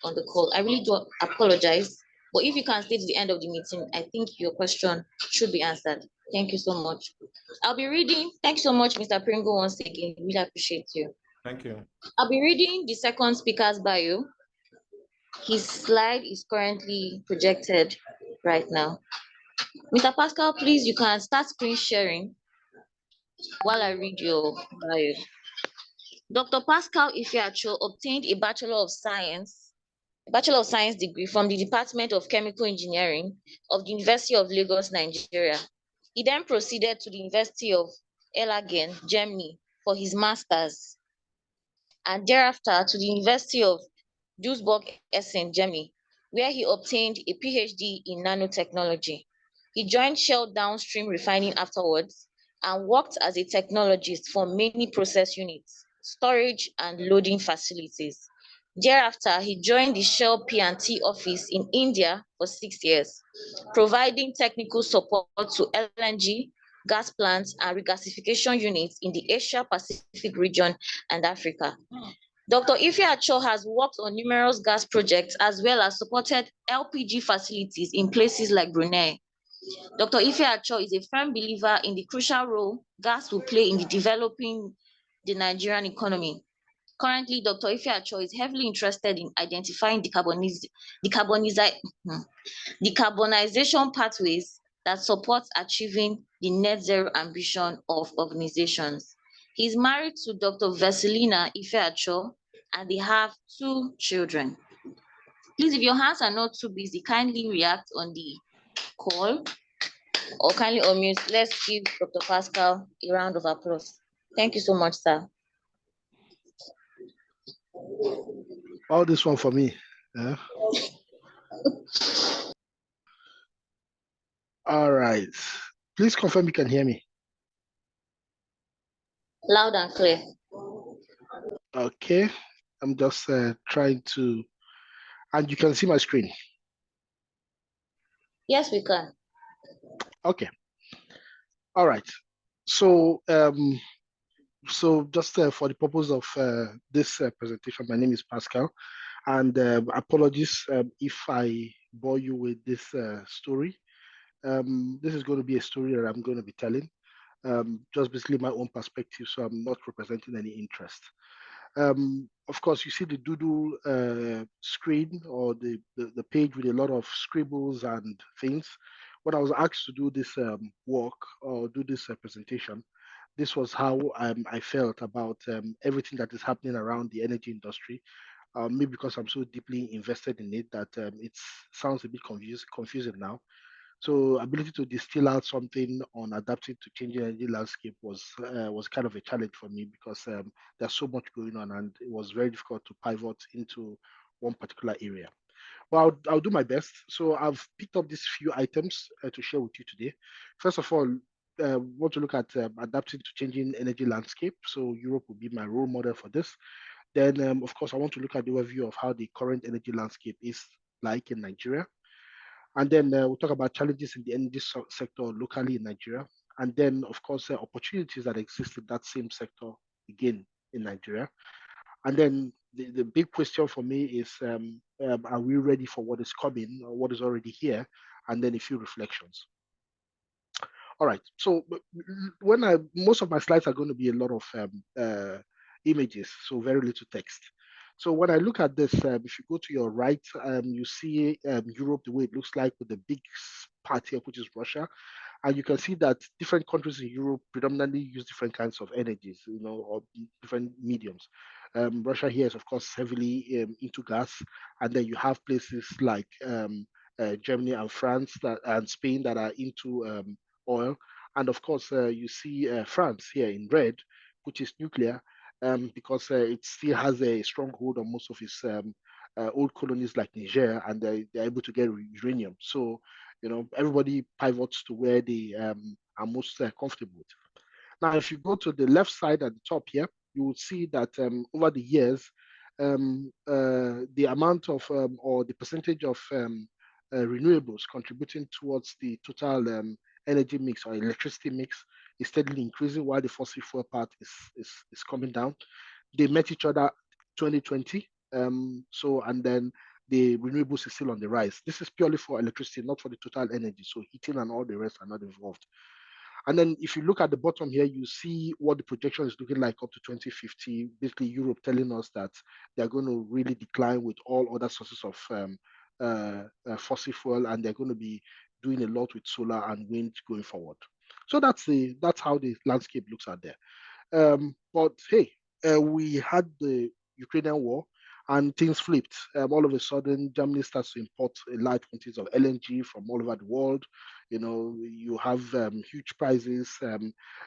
on the call. I really do apologize. But if you can stay to the end of the meeting, I think your question should be answered. Thank you so much. I'll be reading. Thanks so much, Mr. Pringle, once again. Really appreciate you. Thank you. I'll be reading the second speaker's bio. His slide is currently projected right now. Mr. Pascal, please, you can start screen sharing while I read your bio. Dr. Pascal Ifeacho obtained a Bachelor of Science degree from the Department of Chemical Engineering of the University of Lagos, Nigeria. He then proceeded to the University of Erlangen, Germany for his master's, and thereafter to the University of Duisburg-Essen, Germany, where he obtained a PhD in nanotechnology. He joined Shell Downstream Refining afterwards and worked as a technologist for many process units, storage and loading facilities. Thereafter, he joined the Shell P&T office in India for 6 years, providing technical support to LNG, gas plants, and regasification units in the Asia-Pacific region and Africa. Dr. Ifeacho has worked on numerous gas projects as well as supported LPG facilities in places like Brunei. Dr. Ifeacho is a firm believer in the crucial role gas will play in developing the Nigerian economy. Currently, Dr. Ifeacho is heavily interested in identifying decarbonization pathways that support achieving the net zero ambition of organizations. He's married to Dr. Veselina Ifeacho and they have 2 children. Please, if your hands are not too busy, kindly react on the call or kindly unmute. Let's give Dr. Pascal a round of applause. Thank you so much, sir. All this one for me. Yeah. All right. Please confirm you can hear me. Loud and clear. Okay. I'm just trying to, and you can see my screen. Yes, we can. Okay. All right. So, just for the purpose of this presentation, my name is Pascal, and apologies if I bore you with this story. This is going to be a story that I'm going to be telling, just basically my own perspective, so I'm not representing any interest. Of course, you see the doodle screen or the page with a lot of scribbles and things. When I was asked to do this work or do this presentation, this was how I felt about everything that is happening around the energy industry. Maybe because I'm so deeply invested in it that it sounds a bit confusing now. So ability to distill out something on adapting to changing energy landscape was kind of a challenge for me because there's so much going on and it was very difficult to pivot into one particular area. Well, I'll do my best. So I've picked up these few items to share with you today. First of all, want to look at adapting to changing energy landscape. So Europe will be my role model for this. Then, of course, I want to look at the overview of how the current energy landscape is like in Nigeria. And then we'll talk about challenges in the energy sector locally in Nigeria. And then, of course, opportunities that exist in that same sector again in Nigeria. And then the big question for me is, are we ready for what is coming or what is already here? And then a few reflections. All right. So most of my slides are going to be a lot of images, so very little text. So when I look at this, if you go to your right, you see Europe the way it looks like with the big part here, which is Russia. And you can see that different countries in Europe predominantly use different kinds of energies, or different mediums. Russia here is, of course, heavily into gas. And then you have places like Germany and France and Spain that are into oil. And of course, you see France here in red, which is nuclear, because it still has a stronghold on most of its old colonies like Niger, and they're able to get uranium. So, everybody pivots to where they are most comfortable with. Now, if you go to the left side at the top here, you will see that over the years, the amount of or the percentage of renewables contributing towards the total energy mix or electricity mix is steadily increasing, while the fossil fuel part is coming down. They met each other 2020, and then the renewables is still on the rise. This is purely for electricity, not for the total energy. So heating and all the rest are not involved. And then if you look at the bottom here, you see what the projection is looking like up to 2050. Basically, Europe telling us that they're going to really decline with all other sources of fossil fuel, and they're going to be doing a lot with solar and wind going forward. So that's how the landscape looks out there. But hey, we had the Ukrainian war, and things flipped. All of a sudden, Germany starts to import large quantities of LNG from all over the world. You have huge prices.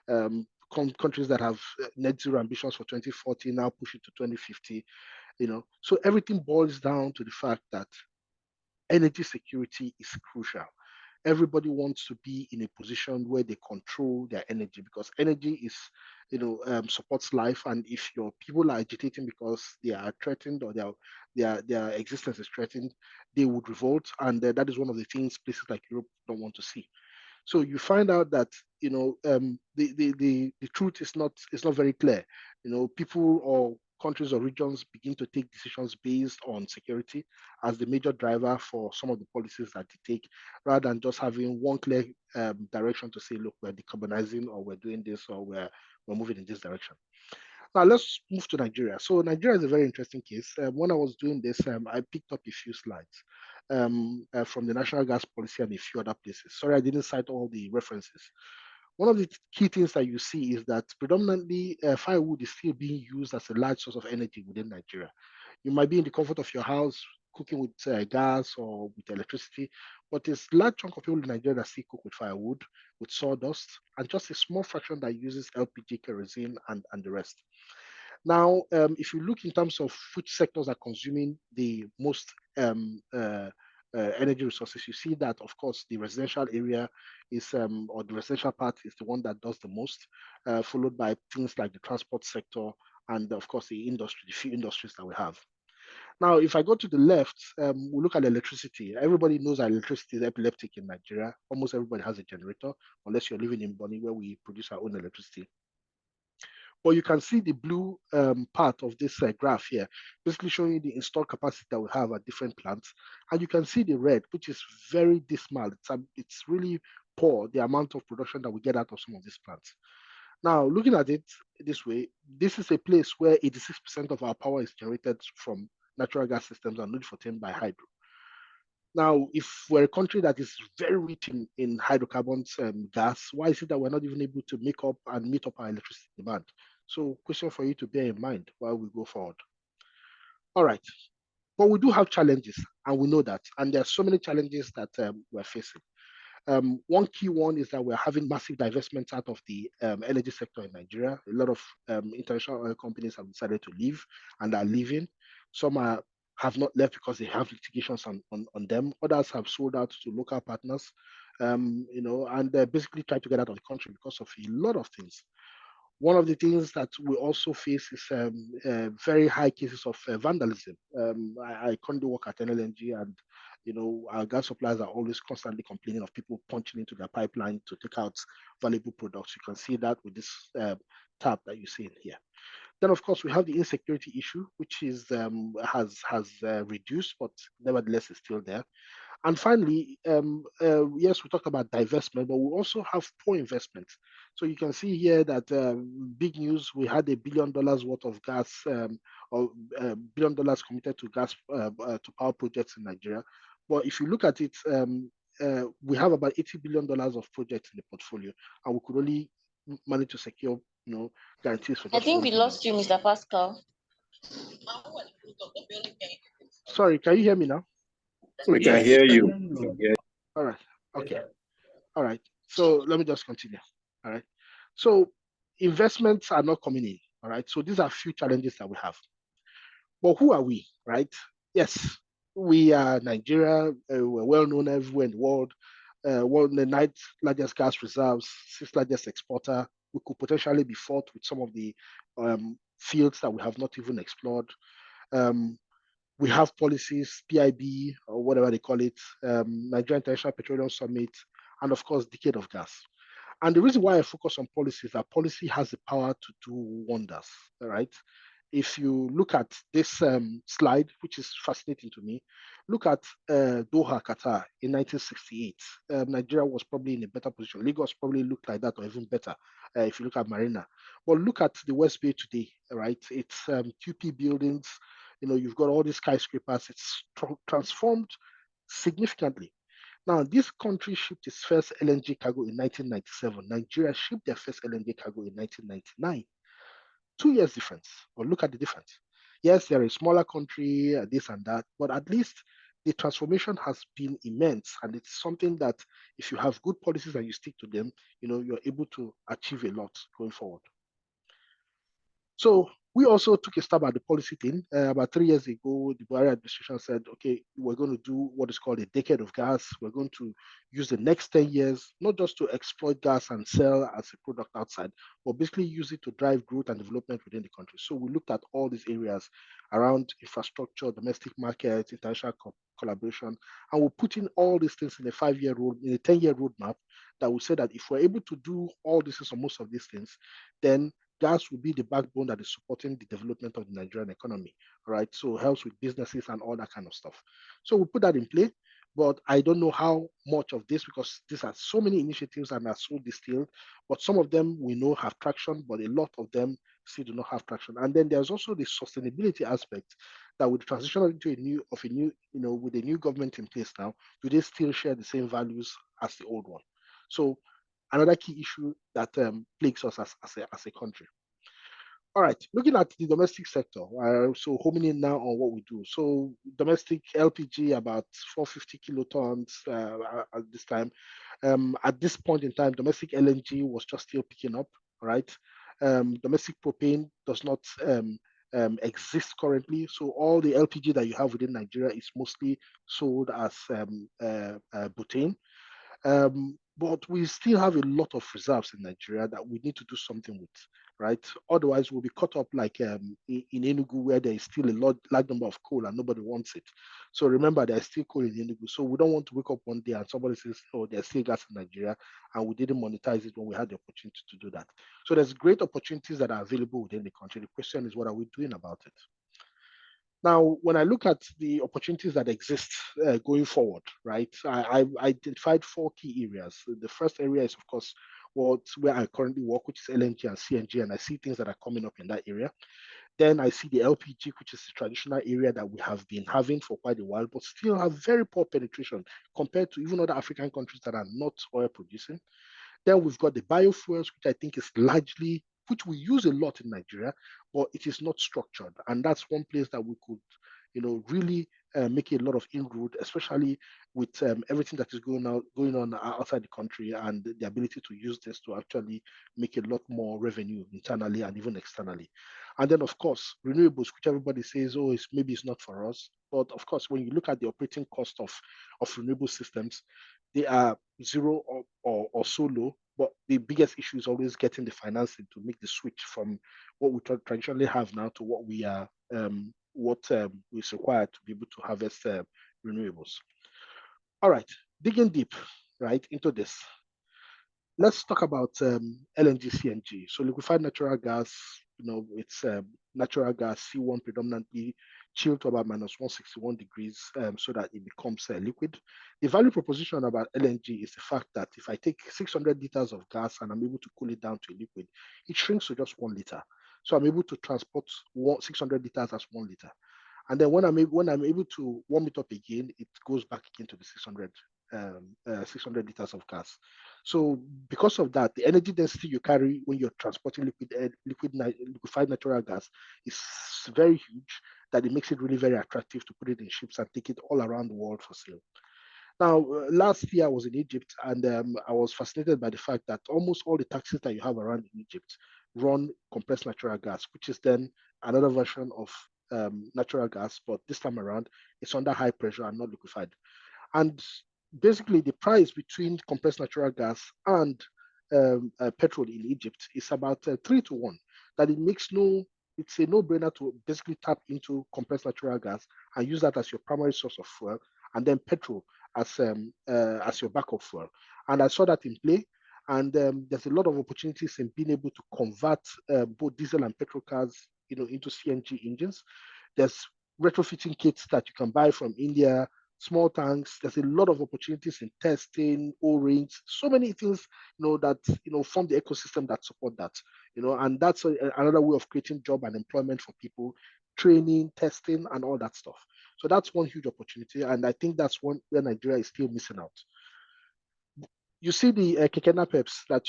Countries that have net zero ambitions for 2040 now push it to 2050. So everything boils down to the fact that energy security is crucial. Everybody wants to be in a position where they control their energy, because energy is, supports life. And if your people are agitating because they are threatened or their existence is threatened, they would revolt. And that is one of the things places like Europe don't want to see. So you find out that the truth is not very clear. People or countries or regions begin to take decisions based on security as the major driver for some of the policies that they take, rather than just having one clear direction to say, look, we're decarbonizing, or we're doing this, or we're moving in this direction. Now let's move to Nigeria. So Nigeria is a very interesting case. When I was doing this, I picked up a few slides from the National Gas Policy and a few other places. Sorry, I didn't cite all the references. One of the key things that you see is that predominantly firewood is still being used as a large source of energy within Nigeria. You might be in the comfort of your house cooking with gas or with electricity, but there's a large chunk of people in Nigeria that still cook with firewood, with sawdust, and just a small fraction that uses LPG, kerosene, and the rest. Now, if you look in terms of which sectors are consuming the most energy resources, you see that, of course, the residential area is, or the residential part is the one that does the most, followed by things like the transport sector and, of course, the few industries that we have. Now, if I go to the left, we look at electricity. Everybody knows that electricity is epileptic in Nigeria. Almost everybody has a generator, unless you're living in Bonny, where we produce our own electricity. But you can see the blue part of this graph here, basically showing you the installed capacity that we have at different plants. And you can see the red, which is very dismal. It's really poor, the amount of production that we get out of some of these plants. Now, looking at it this way, this is a place where 86% of our power is generated from natural gas systems and 90% by hydro. Now, if we're a country that is very rich in hydrocarbons and gas, why is it that we're not even able to make up and meet up our electricity demand? So, question for you to bear in mind while we go forward. All right, but we do have challenges, and we know that, and there are so many challenges that we're facing. One key one is that we're having massive divestments out of the energy sector in Nigeria. A lot of international oil companies have decided to leave and are leaving. Some have not left because they have litigations on them. Others have sold out to local partners, and basically try to get out of the country because of a lot of things. One of the things that we also face is very high cases of vandalism. I currently work at NLNG, and our gas suppliers are always constantly complaining of people punching into their pipeline to take out valuable products. You can see that with this tab that you see in here. Then, of course, we have the insecurity issue, which is has reduced, but nevertheless is still there. And finally, yes, we talk about divestment, but we also have poor investment. So you can see here that big news, we had $1 billion worth of gas, or $1 billion committed to gas, to power projects in Nigeria. But if you look at it, we have about $80 billion of projects in the portfolio, and we could only manage to secure, guarantees for. I think we lost you, Mr. Pascal. Sorry, can you hear me now? We can hear you. All right. Okay. All right. So let me just continue. So investments are not coming in, all right? So these are a few challenges that we have. But who are we, right? Yes, we are Nigeria. We're well known everywhere in the world. One of the ninth largest gas reserves, sixth largest exporter. We could potentially be fourth with some of the fields that we have not even explored. We have policies, PIB, or whatever they call it, Nigeria International Petroleum Summit, and of course, Decade of Gas. And the reason why I focus on policy is that policy has the power to do wonders, right? If you look at this slide, which is fascinating to me, look at Doha, Qatar in 1968. Nigeria was probably in a better position. Lagos probably looked like that or even better if you look at Marina. But look at the West Bay today, right? It's QP buildings. You know, you've got all these skyscrapers. It's transformed significantly. Now, this country shipped its first LNG cargo in 1997. Nigeria shipped their first LNG cargo in 1999. 2 years difference, but look at the difference. Yes, they're a smaller country, this and that, but at least the transformation has been immense, and it's something that if you have good policies and you stick to them, you know, you're able to achieve a lot going forward. So we also took a stab at the policy thing. About 3 years ago, the Buhari administration said, okay, we're going to do what is called a decade of gas. We're going to use the next 10 years, not just to exploit gas and sell as a product outside, but basically use it to drive growth and development within the country. So we looked at all these areas around infrastructure, domestic markets, international collaboration, and we're putting all these things in a 5-year road, in a 10-year roadmap that will say that if we're able to do all this or most of these things, then gas will be the backbone that is supporting the development of the Nigerian economy, right? So it helps with businesses and all that kind of stuff. So we put that in play, but I don't know how much of this, because these are so many initiatives and are so distilled, but some of them we know have traction, but a lot of them still do not have traction. And then there's also the sustainability aspect that with transition into with a new government in place now, do they still share the same values as the old one? So another key issue that plagues us as a country. All right, looking at the domestic sector, so homing in now on what we do. So domestic LPG about 450 kilotons at this time. At this point in time, domestic LNG was just still picking up, right? Domestic propane does not exist currently. So all the LPG that you have within Nigeria is mostly sold as butane. But we still have a lot of reserves in Nigeria that we need to do something with, right? Otherwise, we'll be caught up like in Enugu, where there is still a large number of coal and nobody wants it. So remember, there's still coal in Enugu. So we don't want to wake up one day and somebody says, oh, there's still gas in Nigeria, and we didn't monetize it when we had the opportunity to do that. So there's great opportunities that are available within the country. The question is, what are we doing about it? Now, when I look at the opportunities that exist going forward, right, I identified 4 key areas. The first area is, of course, where I currently work, which is LNG and CNG, and I see things that are coming up in that area. Then I see the LPG, which is the traditional area that we have been having for quite a while, but still have very poor penetration compared to even other African countries that are not oil producing. Then we've got the biofuels, which I think is largely, which we use a lot in Nigeria, but it is not structured. And that's one place that we could, really make a lot of inroad, especially with everything that is going on outside the country, and the ability to use this to actually make a lot more revenue internally and even externally. And then, of course, renewables, which everybody says, oh, maybe it's not for us. But of course, when you look at the operating cost of renewable systems, they are zero or so low. But the biggest issue is always getting the financing to make the switch from what we traditionally have now to what we are, is required to be able to harvest renewables. All right, digging deep, right, into this. Let's talk about LNG, CNG. So liquefied natural gas, it's natural gas, C1 predominantly, chilled to about minus 161 degrees so that it becomes liquid. The value proposition about LNG is the fact that if I take 600 liters of gas and I'm able to cool it down to a liquid, it shrinks to just 1 liter. So I'm able to transport 600 liters as 1 liter. And then when I'm able to warm it up again, it goes back again to the 600 liters of gas. So because of that, the energy density you carry when you're transporting liquefied natural gas is very huge, that it makes it really very attractive to put it in ships and take it all around the world for sale. Now, last year I was in Egypt, and I was fascinated by the fact that almost all the taxis that you have around in Egypt run compressed natural gas, which is then another version of natural gas, but this time around it's under high pressure and not liquefied. And basically, the price between compressed natural gas and petrol in Egypt is about 3 to 1. That it's a no-brainer to basically tap into compressed natural gas and use that as your primary source of fuel, and then petrol as your backup fuel. And I saw that in play. And there's a lot of opportunities in being able to convert both diesel and petrol cars, into CNG engines. There's retrofitting kits that you can buy from India, small tanks. There's a lot of opportunities in testing, O-rings, so many things, that, form the ecosystem that support that, and that's another way of creating job and employment for people, training, testing, and all that stuff. So that's one huge opportunity. And I think that's one where Nigeria is still missing out. You see the keke napeps that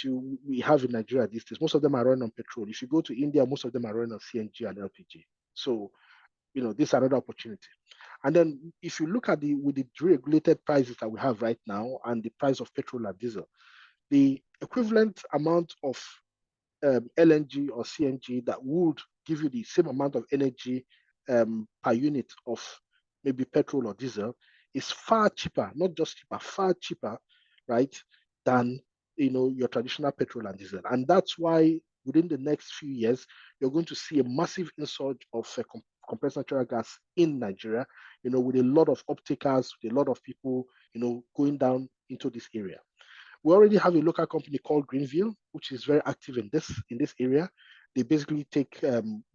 we have in Nigeria these days. Most of them are running on petrol. If you go to India, most of them are running on CNG and LPG. So, this is another opportunity. And then if you look at with the regulated prices that we have right now and the price of petrol and diesel, the equivalent amount of LNG or CNG that would give you the same amount of energy per unit of maybe petrol or diesel is far cheaper, not just cheaper, far cheaper, right, than your traditional petrol and diesel. And that's why within the next few years, you're going to see a massive insurge of compressed natural gas in Nigeria, with a lot of off-takers, with a lot of people, going down into this area. We already have a local company called Greenville, which is very active in this area. They basically take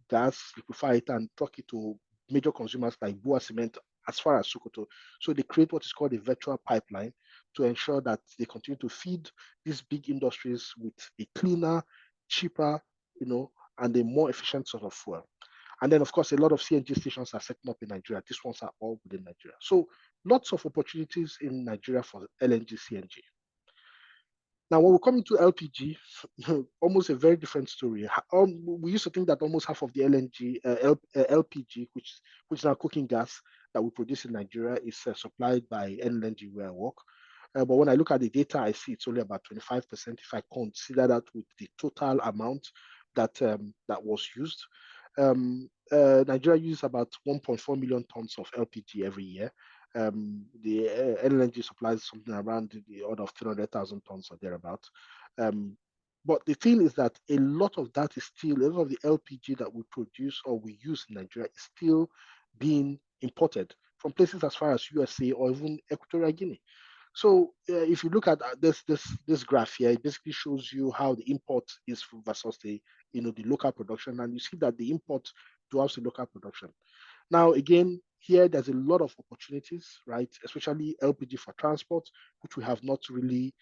gas, liquefy it, and truck it to major consumers like Bua Cement as far as Sokoto. So they create what is called a virtual pipeline to ensure that they continue to feed these big industries with a cleaner, cheaper, and a more efficient sort of fuel. And then, of course, a lot of CNG stations are setting up in Nigeria. These ones are all within Nigeria. So lots of opportunities in Nigeria for LNG, CNG. Now, when we come into LPG, almost a very different story. We used to think that almost half of the LPG, which is now cooking gas that we produce in Nigeria, is supplied by LNG where I work. But when I look at the data, I see it's only about 25% if I consider that with the total amount that was used. Nigeria uses about 1.4 million tons of LPG every year. The LNG supplies something around the order of 300,000 tons or thereabout. But the thing is that a lot of that is still, a lot of the LPG that we produce or we use in Nigeria is still being imported from places as far as USA or even Equatorial Guinea. So if you look at this graph here, it basically shows you how the import is versus the local production, and you see that the import dwarfs the local production. Now, again, here there's a lot of opportunities, right? Especially LPG for transport, which we have not really,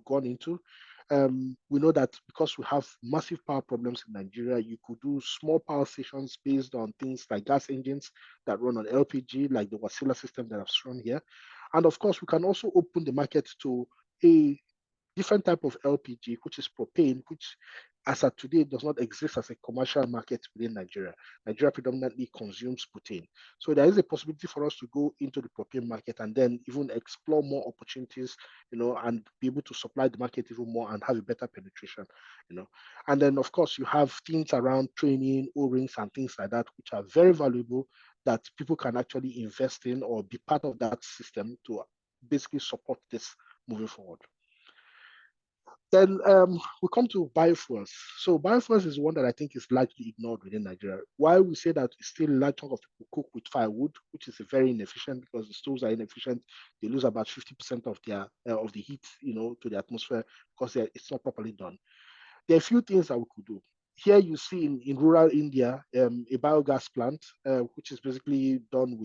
gone into. We know that because we have massive power problems in Nigeria, you could do small power stations based on things like gas engines that run on LPG, like the Wasilla system that I've shown here. And of course, we can also open the market to a different type of LPG, which is propane, which as of today does not exist as a commercial market within Nigeria. Nigeria predominantly consumes butane. So there is a possibility for us to go into the propane market and then even explore more opportunities, and be able to supply the market even more and have a better penetration, And then of course you have things around training, O-rings and things like that, which are very valuable that people can actually invest in or be part of that system to basically support this moving forward. Then we come to biofuels. So biofuels is one that I think is largely ignored within Nigeria. Why we say that still a large chunk of people cook with firewood, which is very inefficient because the stoves are inefficient. They lose about 50% of their of the heat, to the atmosphere because it's not properly done. There are a few things that we could do. Here you see in rural India a biogas plant, which is basically done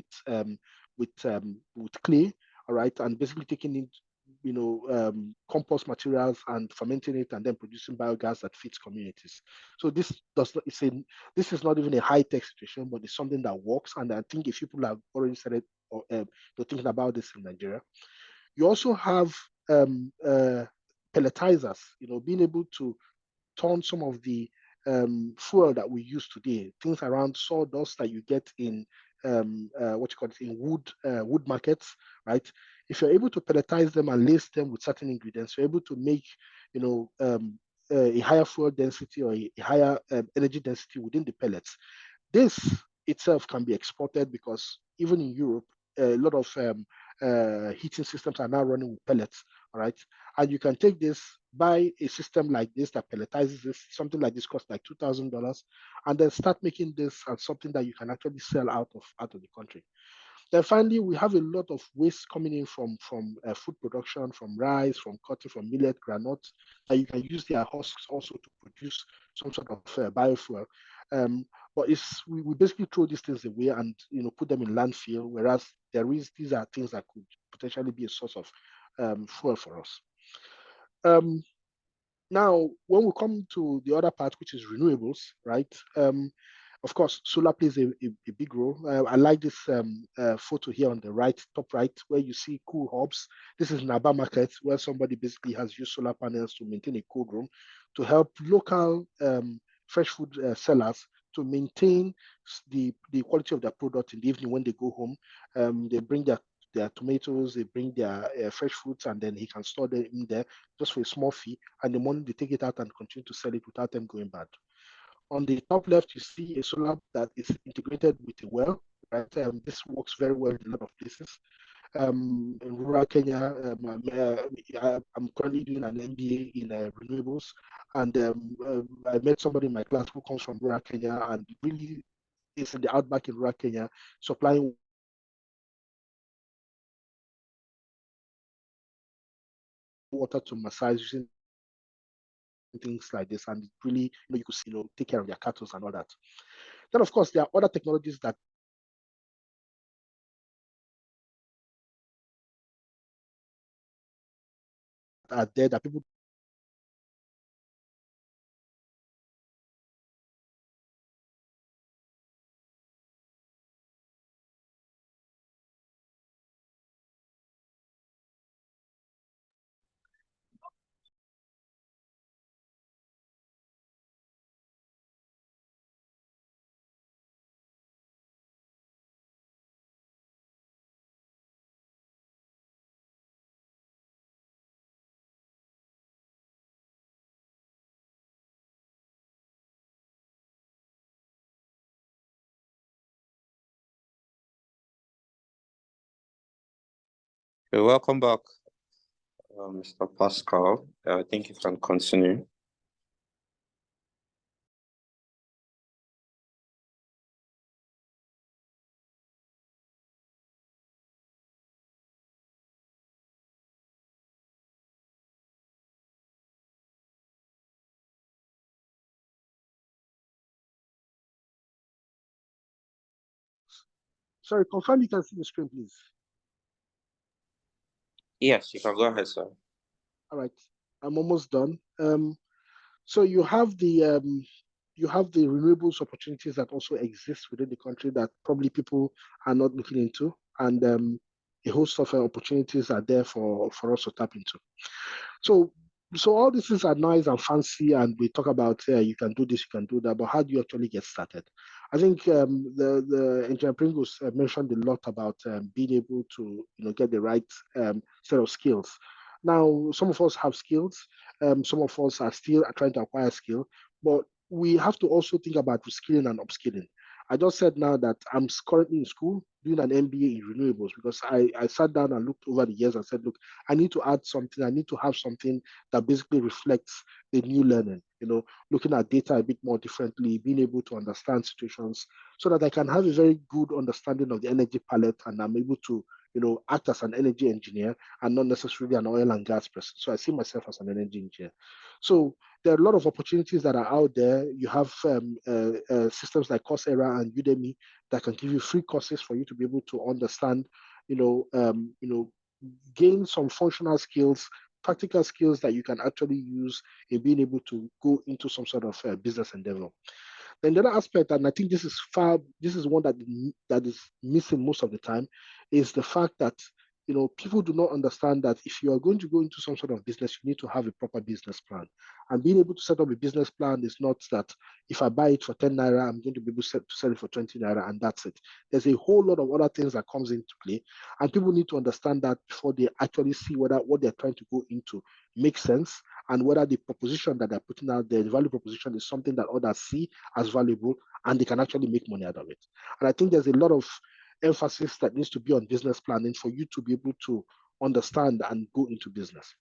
with clay, all right, and basically taking in compost materials and fermenting it and then producing biogas that fits communities. So this is not even a high-tech situation, but it's something that works. And I think if people have already started thinking about this in Nigeria, you also have pelletizers, being able to turn some of the fuel that we use today, things around sawdust that you get in in wood markets, right? If you're able to pelletize them and lace them with certain ingredients, you're able to make, a higher fuel density or a higher energy density within the pellets. This itself can be exported because even in Europe, a lot of heating systems are now running with pellets, all right? And you can take this, buy a system like this that pelletizes this, something like this costs like $2,000, and then start making this as something that you can actually sell out of the country. Then finally, we have a lot of waste coming in from food production, from rice, from cotton, from millet, granite, that you can use their husks also to produce some sort of biofuel. But we basically throw these things away and put them in landfill, whereas these are things that could potentially be a source of fuel for us. Now, when we come to the other part, which is renewables, right? Of course, solar plays a big role. I like this photo here on the right, top right, where you see cool hubs. This is Naba Market, where somebody basically has used solar panels to maintain a cold room to help local fresh food sellers to maintain the quality of their product in the evening when they go home. They bring their tomatoes, they bring their fresh fruits, and then he can store them in there just for a small fee. And the morning they take it out and continue to sell it without them going bad. On the top left, you see a solar that is integrated with a well, right? This works very well in a lot of places. In rural Kenya, I'm currently doing an MBA in renewables, and I met somebody in my class who comes from rural Kenya and really is in the outback in rural Kenya, supplying water to Maasai using things like this, and really, you could see, take care of their cattle and all that. Then, of course, there are other technologies that are there that people Welcome back, Mr. Pascal. I think you can continue. Sorry, confirm you can see the screen, please. Yes, you can go ahead, sir. All right, I'm almost done. So you have the renewables opportunities that also exist within the country that probably people are not looking into, and a host of opportunities are there for us to tap into. So all these things are nice and fancy, and we talk about you can do this, you can do that, but how do you actually get started? I think the engineer Pringles mentioned a lot about being able to get the right set of skills. Now, some of us have skills, some of us are still trying to acquire skill, but we have to also think about reskilling and upskilling. I just said now that I'm currently in school doing an MBA in renewables because I sat down and looked over the years and said, look, I need to add something. I need to have something that basically reflects the new learning, looking at data a bit more differently, being able to understand situations so that I can have a very good understanding of the energy palette and I'm able to, act as an energy engineer and not necessarily an oil and gas person. So I see myself as an energy engineer. So there are a lot of opportunities that are out there. You have systems like Coursera and Udemy that can give you free courses for you to be able to understand, gain some functional skills, practical skills that you can actually use in being able to go into some sort of business endeavor. Then the other aspect, and I think this is one that is missing most of the time, is the fact that people do not understand that if you are going to go into some sort of business, you need to have a proper business plan. And being able to set up a business plan is not that if I buy it for 10 naira, I'm going to be able to sell it for 20 naira, and that's it. There's a whole lot of other things that comes into play, and people need to understand that before they actually see whether what they're trying to go into makes sense, and whether the proposition that they're putting out there, the value proposition, is something that others see as valuable and they can actually make money out of it. And I think there's a lot of emphasis that needs to be on business planning for you to be able to understand and go into business.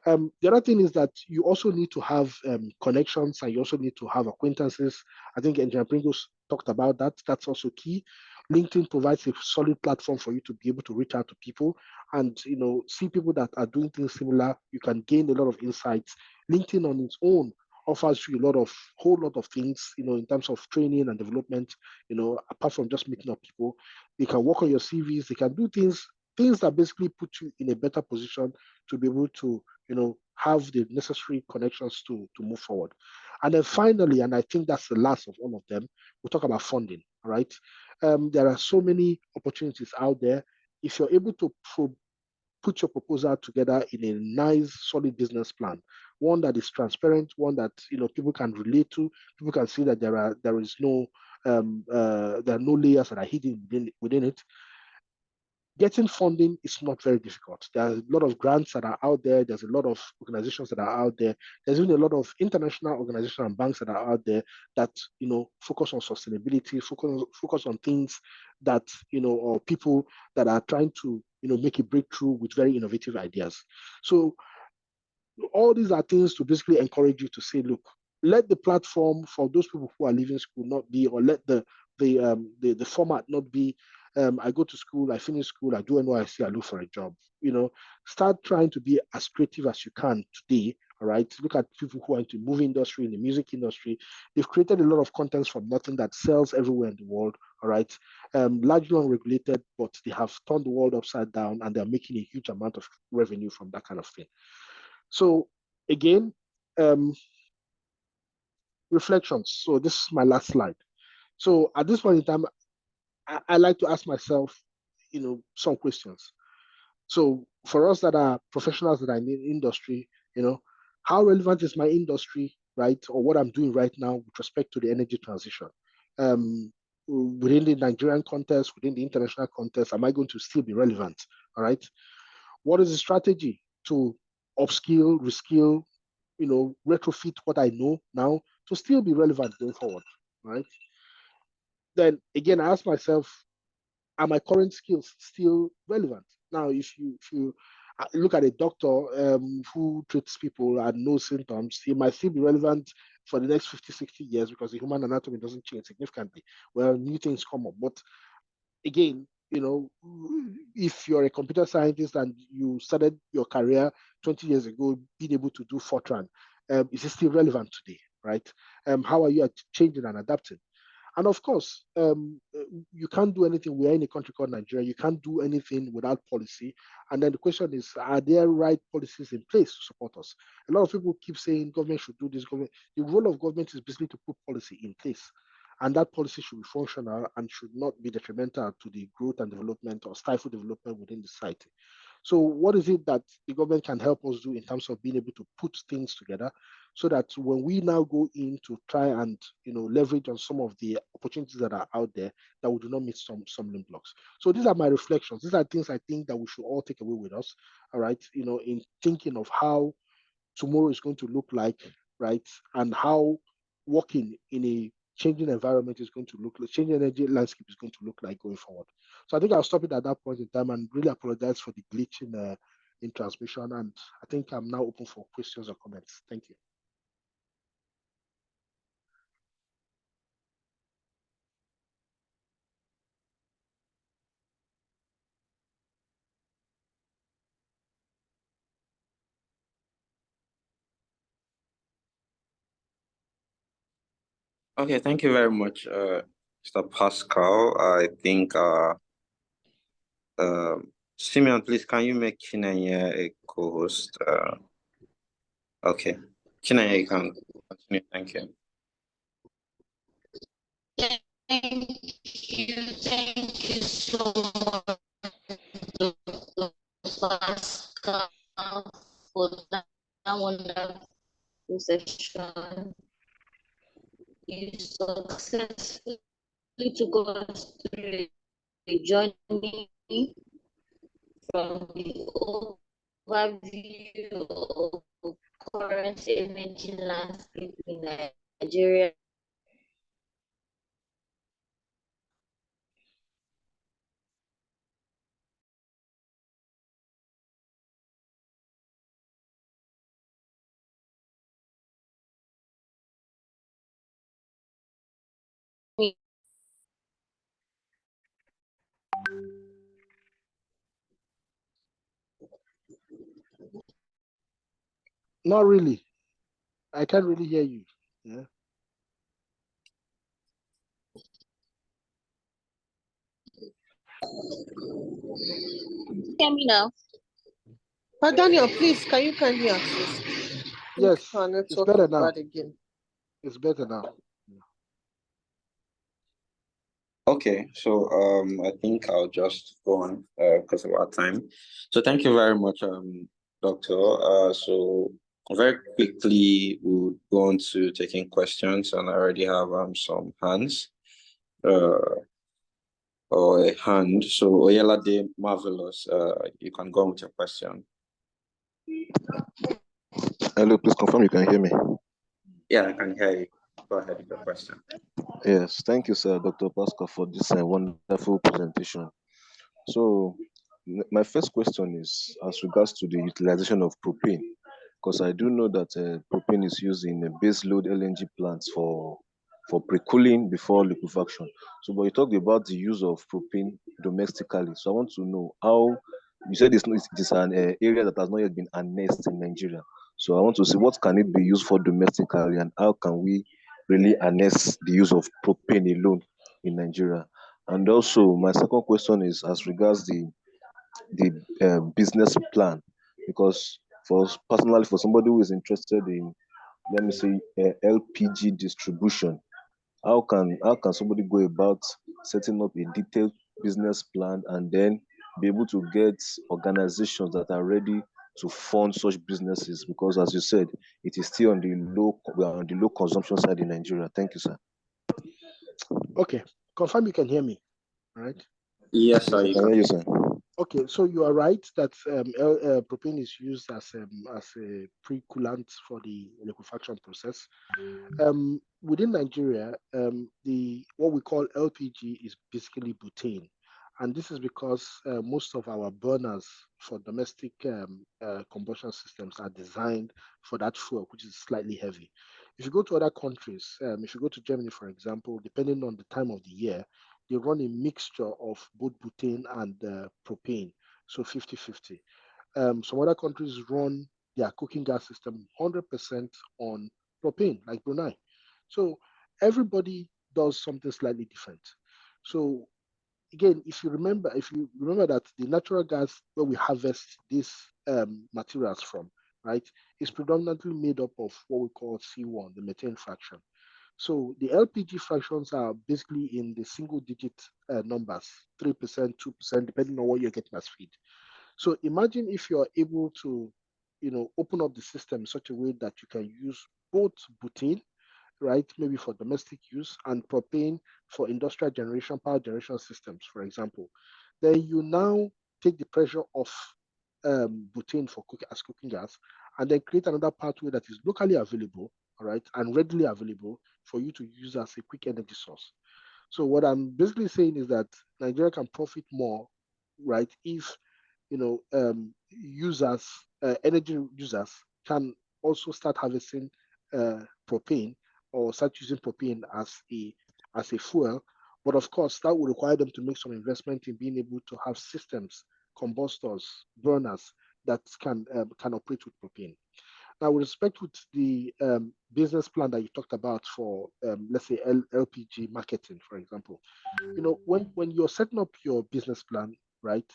The other thing is that you also need to have connections, and you also need to have acquaintances. I think Engineer Pringles talked about that. That's also key. LinkedIn provides a solid platform for you to be able to reach out to people and see people that are doing things similar. You can gain a lot of insights. LinkedIn on its own offers you a whole lot of things, in terms of training and development, apart from just meeting up people. They can work on your CVs, they can do things that basically put you in a better position to be able to, have the necessary connections to move forward. And then finally, and I think that's the last of all of them, we'll talk about funding, all right? There are so many opportunities out there. If you're able to put your proposal together in a nice, solid business plan, one that is transparent, one that people can relate to, people can see that there are no layers that are hidden within it. Getting funding is not very difficult. There's a lot of grants that are out there. There's a lot of organizations that are out there. There's even a lot of international organizations and banks that are out there that focus on sustainability, focus on things that or people that are trying to make a breakthrough with very innovative ideas. So all these are things to basically encourage you to say, look, let the platform for those people who are leaving school not be, or let the format not be, I go to school, I finish school, I do NYSC, I look for a job. Start trying to be as creative as you can today. All right. Look at people who are into the movie industry, in the music industry. They've created a lot of content from nothing that sells everywhere in the world. All right. Largely unregulated, but they have turned the world upside down, and they're making a huge amount of revenue from that kind of thing. So again, reflections. So this is my last slide. So at this point in time, I like to ask myself, some questions. So for us that are professionals that are in the industry, how relevant is my industry, right? Or what I'm doing right now with respect to the energy transition? Within the Nigerian context, within the international context, am I going to still be relevant? All right. What is the strategy to upskill, reskill, retrofit what I know now to still be relevant going forward, right? Then again, I ask myself, are my current skills still relevant? Now, if you look at a doctor who treats people and knows symptoms, he might still be relevant for the next 50, 60 years because the human anatomy doesn't change significantly. Well, new things come up. But again, if you're a computer scientist and you started your career 20 years ago being able to do Fortran, is it still relevant today, right? How are you changing and adapting? And of course, you can't do anything. We're in a country called Nigeria. You can't do anything without policy. And then the question is, are there right policies in place to support us? A lot of people keep saying government should do this. The role of government is basically to put policy in place. And that policy should be functional and should not be detrimental to the growth and development or stifle development within the society. So what is it that the government can help us do in terms of being able to put things together so that when we now go in to try and leverage on some of the opportunities that are out there, that we do not meet some stumbling blocks? So these are my reflections. These are things I think that we should all take away with us, all right, in thinking of how tomorrow is going to look like, right, and how working in a changing environment is going to look like, changing energy landscape is going to look like going forward. So I think I'll stop it at that point in time and really apologize for the glitch in transmission. And I think I'm now open for questions or comments. Thank you. Okay, thank you very much, Mr. Pascal. I think Simeon, please, can you make Chinenye a co-host? Okay, Chinenye, you can continue. Thank you. Thank you so much. Pascal for that wonderful session. You successfully took us through the journey from the overview of current energy landscape in Nigeria. Not really. I can't really hear you. Yeah. Hear me now? But Daniel, please, can you kindly assist? Yes, our it's network better is now. bad again. It's better now. Okay, so I think I'll just go on because of our time. So thank you very much, Doctor. So very quickly we'll go on to taking questions, and I already have some hands or a hand. So Oyelade Marvelous, you can go on with your question. Hello, please confirm you can hear me. Yeah, I can hear you. Go ahead with your question. Yes, thank you, sir, Dr. Pascal, for this wonderful presentation. So, my first question is as regards to the utilization of propane, because I do know that propane is used in base load LNG plants for pre-cooling before liquefaction. So, but you talked about the use of propane domestically. So, I want to know how you said it is an area that has not yet been annexed in Nigeria. So, I want to see what can it be used for domestically, and how can we really harness the use of propane alone in Nigeria. And also, my second question is as regards the business plan, because personally, for somebody who is interested in, let me say, LPG distribution, how can somebody go about setting up a detailed business plan and then be able to get organizations that are ready to fund such businesses? Because as you said, it is still on the low consumption side in Nigeria. Thank you, sir. Okay, confirm you can hear me, all right? Yes, sir. I can hear you, sir. Okay, so you are right that propane is used as a pre-coolant for the liquefaction process. Within Nigeria, what we call LPG is basically butane, and this is because most of our burners for domestic combustion systems are designed for that fuel, which is slightly heavy. If you go to other countries, if you go to Germany, for example, depending on the time of the year, they run a mixture of both butane and propane, so 50-50. Some other countries run their cooking gas system 100% on propane, like Brunei. So everybody does something slightly different. So again, if you remember that the natural gas where we harvest these materials from, right, is predominantly made up of what we call C1, the methane fraction. So the LPG fractions are basically in the single digit numbers, 3%, 2%, depending on what you're getting as feed. So imagine if you're able to, open up the system in such a way that you can use both butane, right, maybe for domestic use, and propane for industrial generation, power generation systems, for example. Then you now take the pressure off butane for cooking gas, and then create another pathway that is locally available, all right, and readily available for you to use as a quick energy source. So what I'm basically saying is that Nigeria can profit more, right, if energy users can also start harvesting propane or start using propane as a fuel. But of course, that will require them to make some investment in being able to have systems, combustors, burners that can operate with propane. Now, with respect to the business plan that you talked about for, let's say, LPG marketing, for example, when you're setting up your business plan, right,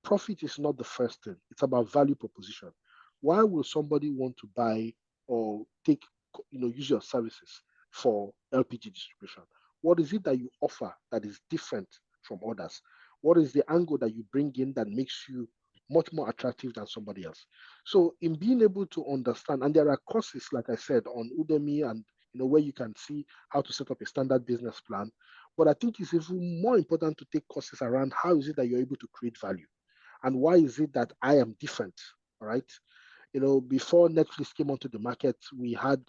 profit is not the first thing. It's about value proposition. Why will somebody want to buy or use your services for LPG distribution? What is it that you offer that is different from others? What is the angle that you bring in that makes you much more attractive than somebody else. So in being able to understand, and there are courses, like I said, on Udemy and where you can see how to set up a standard business plan. But I think it's even more important to take courses around how is it that you're able to create value, and why is it that I am different, all right? Before Netflix came onto the market, we had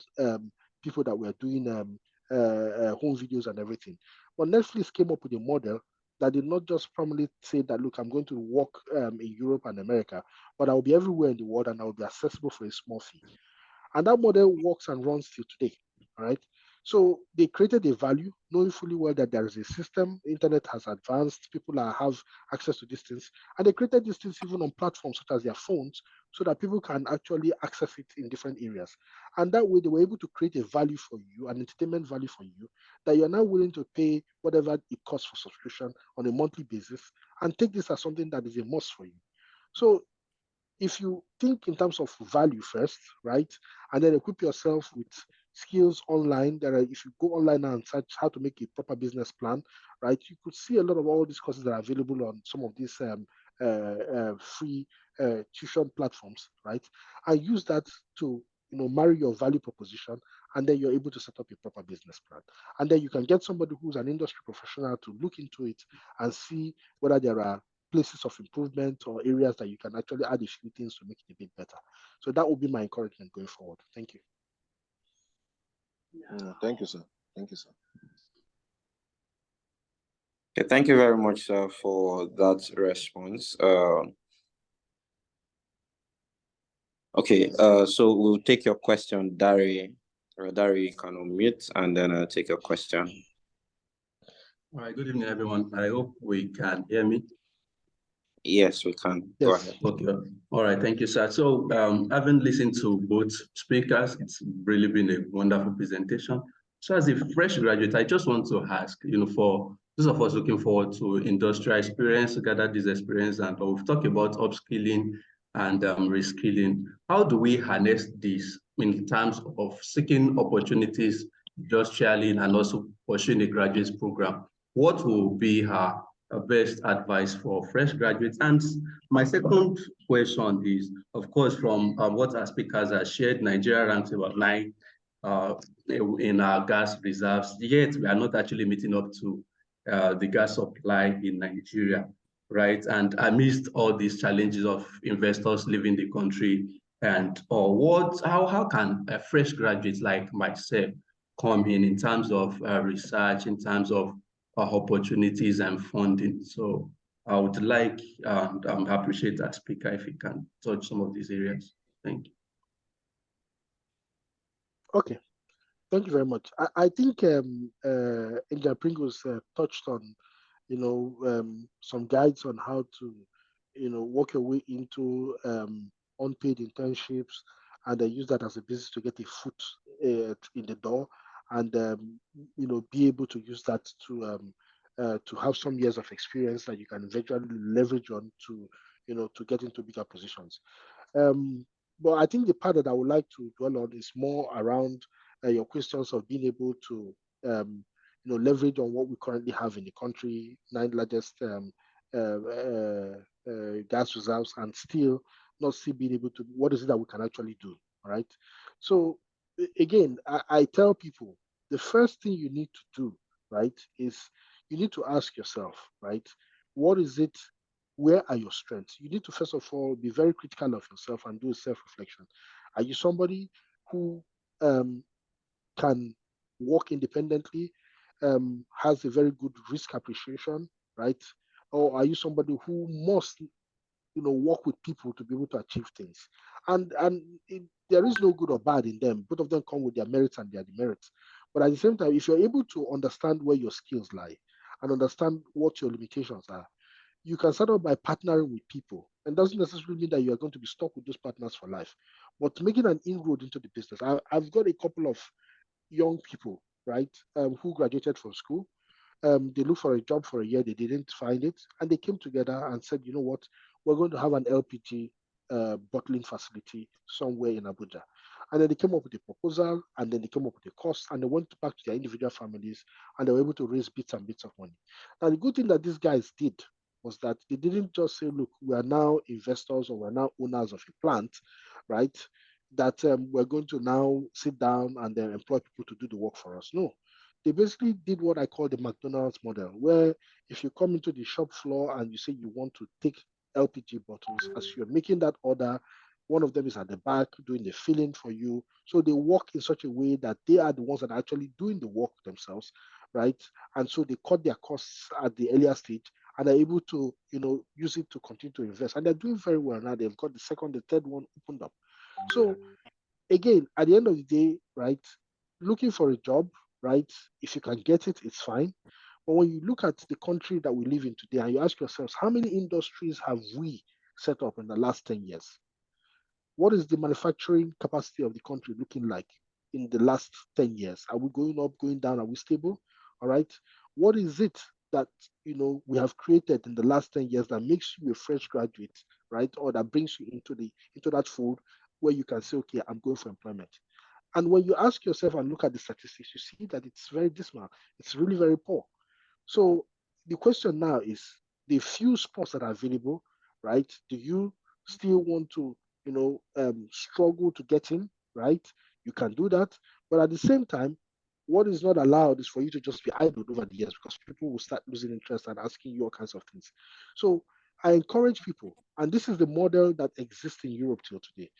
people that were doing home videos and everything. But Netflix came up with a model that did not just primarily say that, look, I'm going to work in Europe and America, but I will be everywhere in the world and I will be accessible for a small fee. And that model works and runs till today, all right? So they created a value, knowing fully well that there is a system, internet has advanced, people have access to these things, and they created these things even on platforms such as their phones, so that people can actually access it in different areas. And that way they were able to create a value for you, an entertainment value for you, that you're now willing to pay whatever it costs for subscription on a monthly basis, and take this as something that is a must for you. So if you think in terms of value first, right, and then equip yourself with skills online, if you go online and search how to make a proper business plan, right, you could see a lot of all these courses that are available on some of these free tuition platforms, right, and use that to marry your value proposition, and then you're able to set up a proper business plan. And then you can get somebody who's an industry professional to look into it and see whether there are places of improvement or areas that you can actually add a few things to make it a bit better. So that would be my encouragement going forward. Thank you. Thank you, sir. Thank you, sir. Okay, thank you very much, sir, for that response. Okay, so we'll take your question, Dari. Dari, you can unmute and then take your question. All right, good evening, everyone. I hope we can hear me. Yes, we can. Yes. Go ahead. Okay. All right, thank you, sir. So having listened to both speakers, it's really been a wonderful presentation. So as a fresh graduate, I just want to ask, for those of us looking forward to industrial experience, to gather this experience, and we've talked about upskilling and reskilling. How do we harness this in terms of seeking opportunities industrially and also pursuing a graduate program? What will be our best advice for fresh graduates? And my second question is, of course, from what our speakers have shared, Nigeria ranks about 9 in our gas reserves, yet we are not actually meeting up to the gas supply in Nigeria, right? And amidst all these challenges of investors leaving the country, and how can a fresh graduate like myself come in terms of research, in terms of opportunities and funding? So I would like and appreciate our speaker if he can touch some of these areas. Thank you. Okay, thank you very much. I think Angel Pringles touched on, some guides on how to, work your way into unpaid internships, and use that as a business to get a foot in the door, and be able to use that to have some years of experience that you can eventually leverage on to, to get into bigger positions. But I think the part that I would like to dwell on is more around your questions of being able to, leverage on what we currently have in the country, 9 largest gas reserves, and still being able to, what is it that we can actually do, right? So again, I tell people, the first thing you need to do, right, is you need to ask yourself, right, what is it, where are your strengths? You need to, first of all, be very critical of yourself and do a self-reflection. Are you somebody who can work independently, has a very good risk appreciation, right? Or are you somebody who must, work with people to be able to achieve things? And there is no good or bad in them. Both of them come with their merits and their demerits. But at the same time, if you're able to understand where your skills lie and understand what your limitations are, you can start off by partnering with people. And doesn't necessarily mean that you are going to be stuck with those partners for life, but making an inroad into the business. I've got a couple of young people, right, who graduated from school. They looked for a job for a year, they didn't find it, and they came together and said, you know what, we're going to have an LPG bottling facility somewhere in Abuja. And then they came up with a proposal, and then they came up with a cost, and they went back to their individual families, and they were able to raise bits and bits of money. Now, the good thing that these guys did, was that they didn't just say, look, we are now investors or we're now owners of a plant, right? That we're going to now sit down and then employ people to do the work for us. No, they basically did what I call the McDonald's model, where if you come into the shop floor and you say you want to take LPG bottles, as you're making that order, one of them is at the back doing the filling for you. So they work in such a way that they are the ones that are actually doing the work themselves, right? And so they cut their costs at the earlier stage and are able to, use it to continue to invest. And they're doing very well now. They've got the second, the third one opened up. So again, at the end of the day, right, looking for a job, right, if you can get it, it's fine. But when you look at the country that we live in today and you ask yourselves, how many industries have we set up in the last 10 years? What is the manufacturing capacity of the country looking like in the last 10 years? Are we going up, going down? Are we stable? All right. What is it that we have created in the last 10 years that makes you a fresh graduate, right? Or that brings you into that fold where you can say, okay, I'm going for employment. And when you ask yourself and look at the statistics, you see that it's very dismal. It's really very poor. So the question now is the few spots that are available, right? Do you still want to, struggle to get in, right? You can do that. But at the same time, what is not allowed is for you to just be idle over the years because people will start losing interest and asking you all kinds of things. So I encourage people, and this is the model that exists in Europe till today,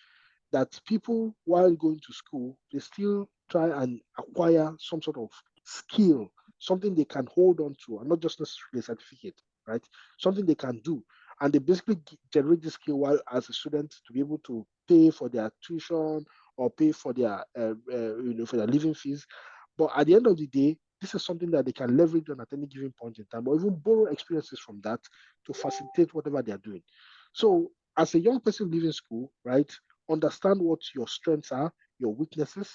that people, while going to school, they still try and acquire some sort of skill, something they can hold on to, and not just necessarily a certificate, right? Something they can do. And they basically generate this skill while as a student to be able to pay for their tuition or pay for their, for their living fees. But at the end of the day, this is something that they can leverage on at any given point in time, or even borrow experiences from that to facilitate whatever they are doing. So as a young person leaving school, right, understand what your strengths are, your weaknesses,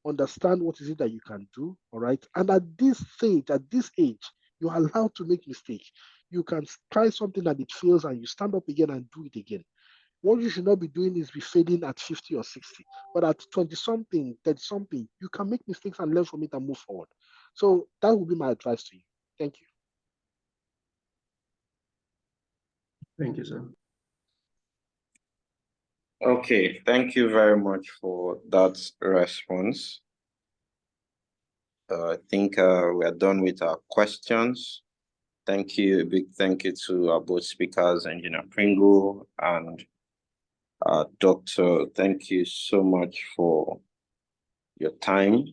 understand what is it that you can do, all right? And at this stage, at this age, you're allowed to make mistakes. You can try something and it fails and you stand up again and do it again. What you should not be doing is be failing at 50 or 60. But at 20 something, 30 something, you can make mistakes and learn from it and move forward. So that would be my advice to you. Thank you. Thank you, sir. Okay, thank you very much for that response. I think we are done with our questions. Thank you. A big thank you to our both speakers, Engineer Pringle and Doctor. Thank you so much for your time.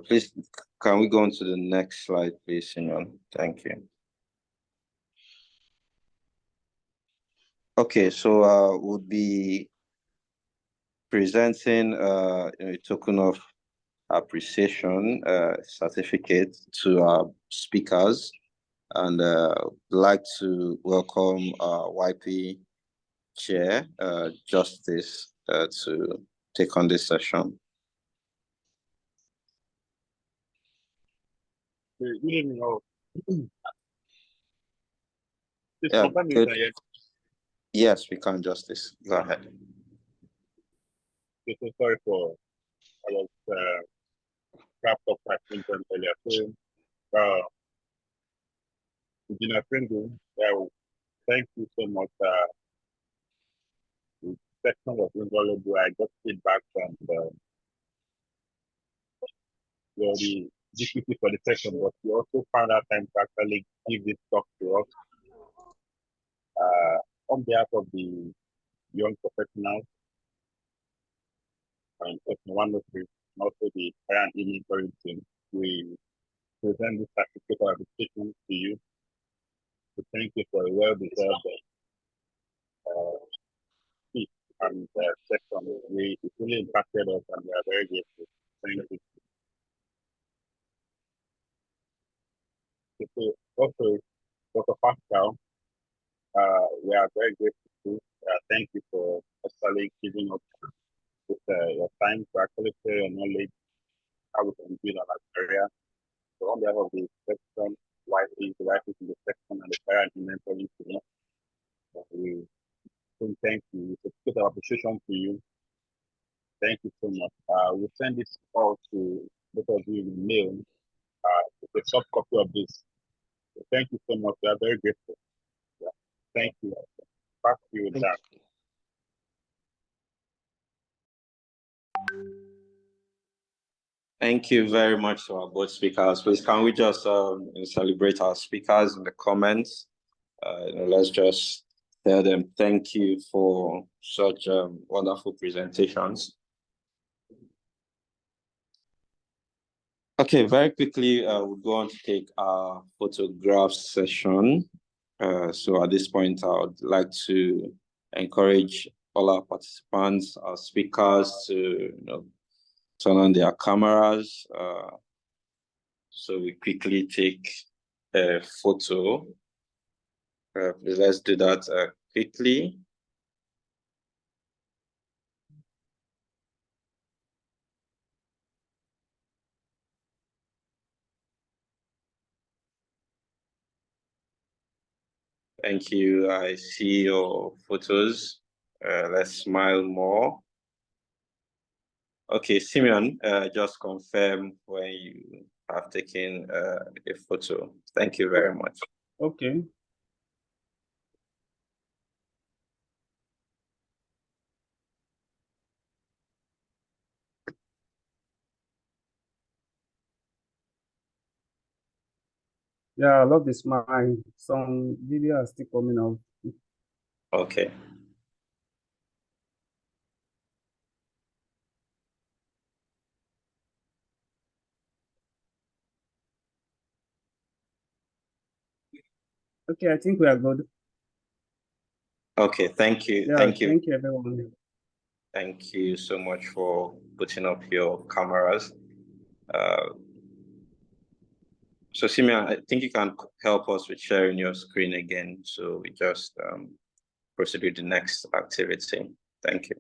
Please, can we go on to the next slide, please, Simon? Thank you. Okay, so we'll be presenting a token of appreciation certificate to our speakers, and like to welcome YP Chair Justice to take on this session. Good evening, all. Yeah, good. Yes, we can, Justice. Go ahead. So sorry for I was wrapped up my symptoms earlier. So, Engineer Pringle, thank you so much. The section was invaluable. I got feedback from the GPP for the section, but we also found out time to actually give this talk to us. On behalf of the young professionals, and section 103, and also the fire and inventory team, we present this certificate of appreciation to you. So thank you for a well-deserved speech and section. It really impacted us, and we are very grateful. Thank you. So also, Dr. Pascal, we are very grateful too. Thank you for actually giving us with your time to actually share your knowledge, how we can build on our career. So on behalf of the section, the YPs in the section, and the fire and inventory team, we thank you. It's a bit of appreciation to you. Thank you so much. We'll send this all to both of you in mail. It's a soft copy of this. So thank you so much. We are very grateful. Yeah. Thank you. Back to you, Jack. Thank you very much to our both speakers. Please, can we just celebrate our speakers in the comments? Let's just tell them thank you for such wonderful presentations. Okay, very quickly, we'll go on to take our photograph session. So at this point, I would like to encourage all our participants, our speakers to turn on their cameras. So we quickly take a photo. Please, let's do that quickly. Thank you. I see your photos. Let's smile more. Okay, Simeon, just confirm when you have taken a photo. Thank you very much. Okay. Yeah, I love the smile. Some videos are still coming out. Okay. Okay, I think we are good. Okay, thank you. Yeah, thank you. Thank you, everyone. Thank you so much for putting up your cameras. So Simeon, I think you can help us with sharing your screen again. So we just proceed with the next activity. Thank you.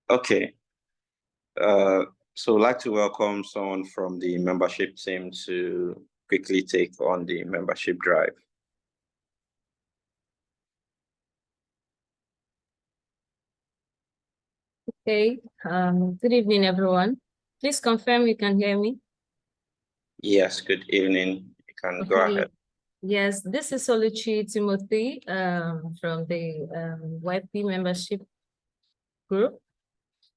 Okay. So I'd like to welcome someone from the membership team to quickly take on the membership drive. Okay, good evening, everyone. Please confirm you can hear me. Yes, good evening. You can go ahead. Yes, this is Oluchi Timothy from the YP membership group.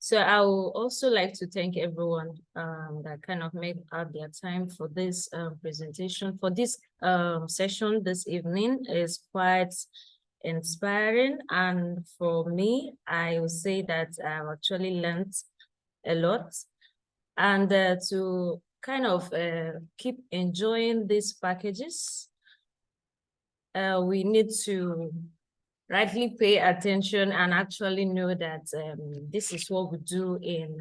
So I would also like to thank everyone that kind of made out their time for this presentation. For this session this evening is quite inspiring, and for me, I would say that I've actually learned a lot, and to kind of keep enjoying these packages, we need to rightly pay attention and actually know that this is what we do in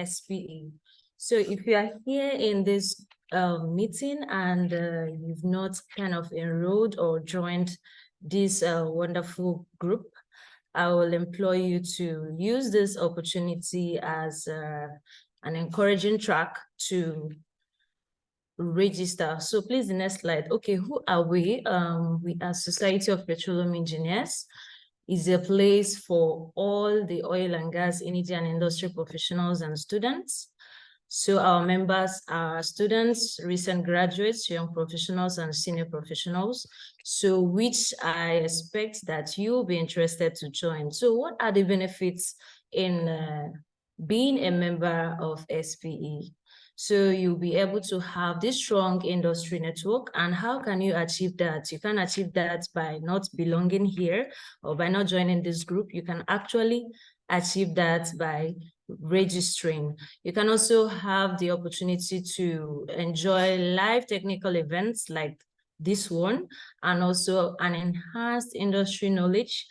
SPE. So if you are here in this meeting and you've not kind of enrolled or joined this wonderful group, I will implore you to use this opportunity as an encouraging track to register. So please, the next slide. Okay, who are we? We are Society of Petroleum Engineers. Is a place for all the oil and gas, energy and industry professionals and students. So our members are students, recent graduates, young professionals and senior professionals. So which I expect that you'll be interested to join. So what are the benefits in being a member of SPE? So you'll be able to have this strong industry network. And how can you achieve that? You can achieve that by not belonging here or by not joining this group. You can actually achieve that by registering. You can also have the opportunity to enjoy live technical events like this one, and also an enhanced industry knowledge,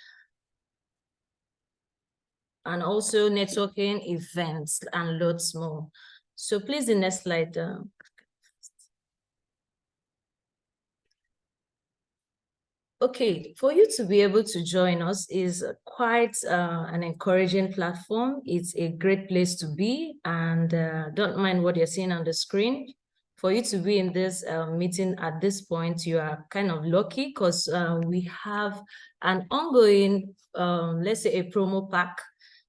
and also networking events and lots more. So please, the next slide. Okay, for you to be able to join us is quite an encouraging platform. It's a great place to be, and don't mind what you're seeing on the screen. for you to be in this meeting at this point, you are kind of lucky because we have an ongoing, let's say a promo pack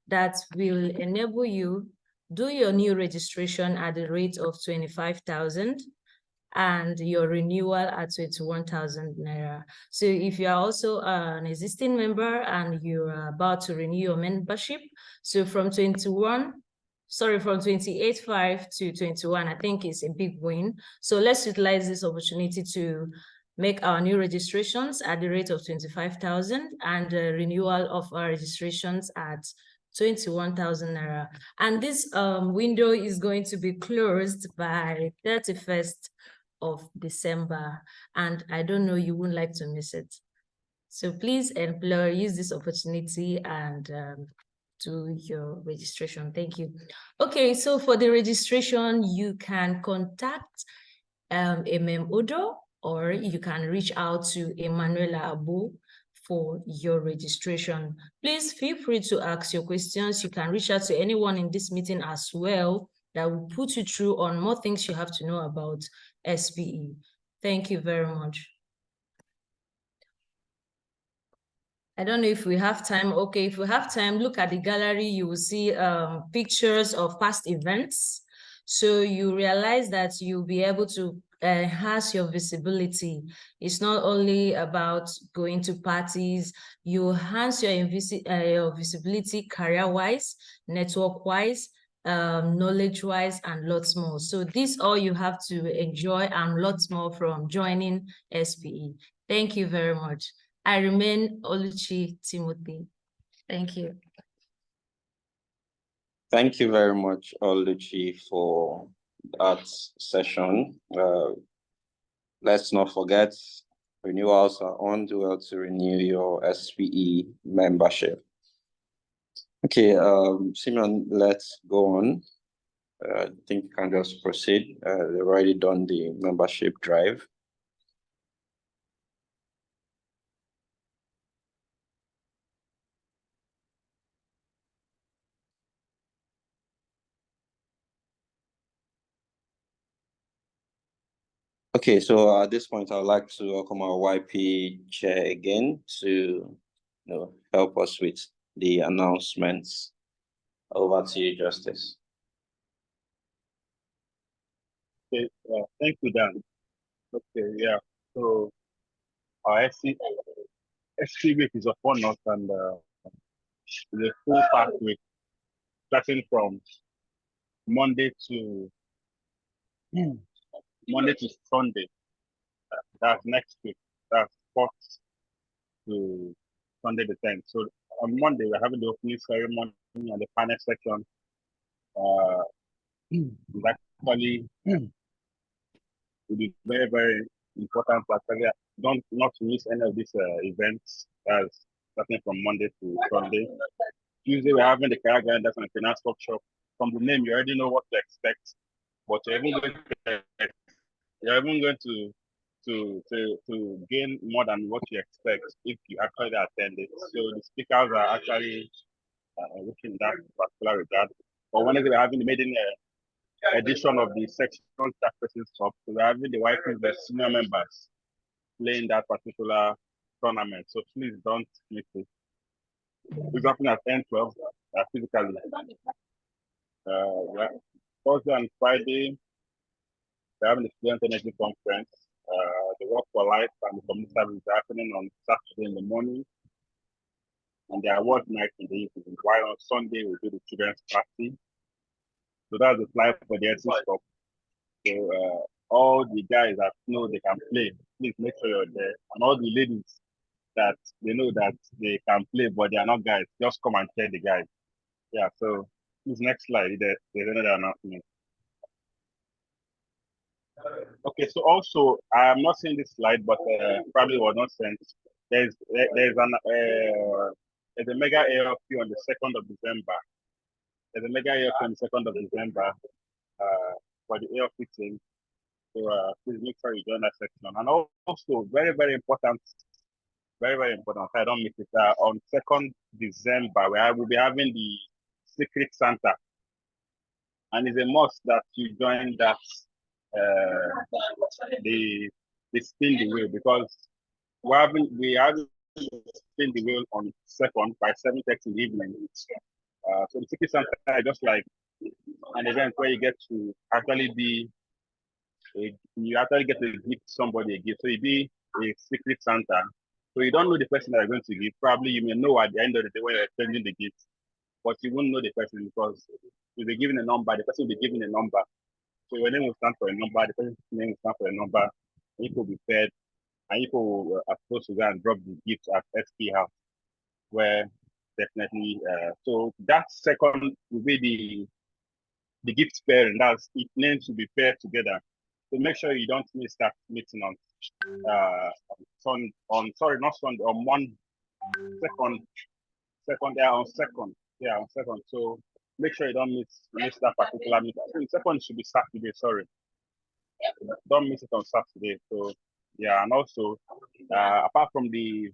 that will enable you do your new registration at the rate of 25,000 and your renewal at 21,000 Naira. So if you are also an existing member and you're about to renew your membership, so from 28.5 to 21, I think is a big win. So let's utilize this opportunity to make our new registrations at the rate of 25,000 and renewal of our registrations at 21,000 Naira. And this window is going to be closed by 31st of December. And I don't know, you wouldn't like to miss it. So please employ, use this opportunity and do your registration. Thank you. Okay, so for the registration, you can contact Odo, or you can reach out to Emanuela Abu for your registration. Please feel free to ask your questions. You can reach out to anyone in this meeting as well that will put you through on more things you have to know about SPE. Thank you very much. I don't know if we have time. Okay, if we have time, look at the gallery, you will see pictures of past events. So you realize that you'll be able to enhance your visibility. It's not only about going to parties, you enhance your visibility career-wise, network-wise, knowledge-wise, and lots more. So this all you have to enjoy and lots more from joining SPE. Thank you very much. I remain Oluchi Timothy. Thank you. Thank you very much, Oluchi, for that session. Let's not forget, renewals are on. Do well to renew your SPE membership. Okay, Simeon, let's go on. I think you can just proceed. They've already done the membership drive. Okay, so at this point, I would like to welcome our YP chair again to help us with the announcements. Over to you, Justice. Okay, thank you, Dan. Okay, yeah. So our SC week is upon us, and the full pack week, starting from Monday to Sunday. That's next week. That's 4th to Sunday the 10th. So on Monday, we're having the opening ceremony and the panel section. It's actually will be very, very important. Actually, not to miss any of these events. That's starting from Monday to Sunday. Tuesday, we're having the career guidance and finance workshop. From the name, you already know what to expect, but you're even going to gain more than what you expect if you actually attend it. So the speakers are actually looking in that particular regard. But whenever we're having the maiden edition of the sectional chairperson's cup, so we're having the YPs, the senior members, playing that particular tournament. So please don't miss it. It's happening at 10-12 physically. Thursday and Friday, we're having the Student Energy Conference. The Work for Life and the Community Service is happening on Saturday in the morning, and the award night in the evening. While on Sunday, we'll do the children's party. So that's the fly for the SC Cup. So all the guys that know they can play, please make sure you're there. And all the ladies that they know that they can play, but they are not guys, just come and tell the guys. Yeah, so this next slide, there's another announcement. Okay, so also, I'm not seeing this slide, but probably was not sent. There's a mega AFQ on the 2nd of December. There's a mega AFQ on the 2nd of December for the AFQ team. So please make sure you join that section. And also, very, very important, I don't miss it, on 2nd December, where I will be having the Secret Santa. And it's a must that you join that the spin the wheel, because we have spin the wheel on 2nd by 7:30 in the evening. So the Secret Santa is just like an event where you get to actually you actually get to give somebody a gift. So you be a Secret Santa. So you don't know the person that you're going to give. Probably you may know at the end of the day when you're exchanging the gift, but you won't know the person because you'll be given a number, the person will be given a number. So your name will stand for a number, the person's name will stand for a number, people will be fed, and people are supposed to go and drop the gift at SP house, where definitely, so that 2nd will be the gift pairing. That's it, names will be paired together. So make sure you don't miss that meeting on Monday, 2nd. So make sure you don't miss that particular meeting. I think 2nd should be Saturday, sorry. Don't miss it on Saturday. So yeah, and also apart from the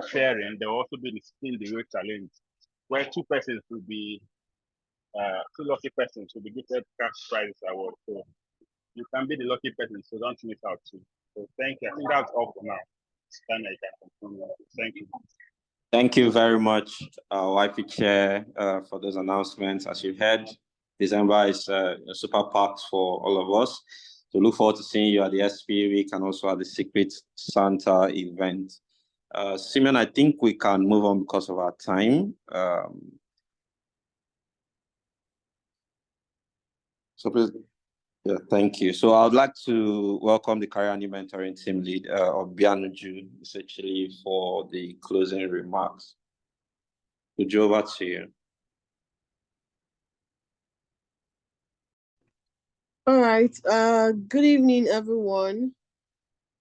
sharing, there will also be the spin the wheel challenge, where 2 persons will be 2 lucky persons will be gifted cash prizes award. So you can be the lucky person, so don't miss out too. So thank you. I think that's all for now. Daniel, you can continue. Thank you. Thank you very much, YP Chair, for those announcements. As you've heard, December is a super packed for all of us. So look forward to seeing you at the SP week and also at the Secret Santa event. Simeon, I think we can move on because of our time. So please, yeah, thank you. So I would like to welcome the Career and New Mentoring Team Lead of Bianuju, essentially for the closing remarks. Uju, over to you. All right. Good evening, everyone.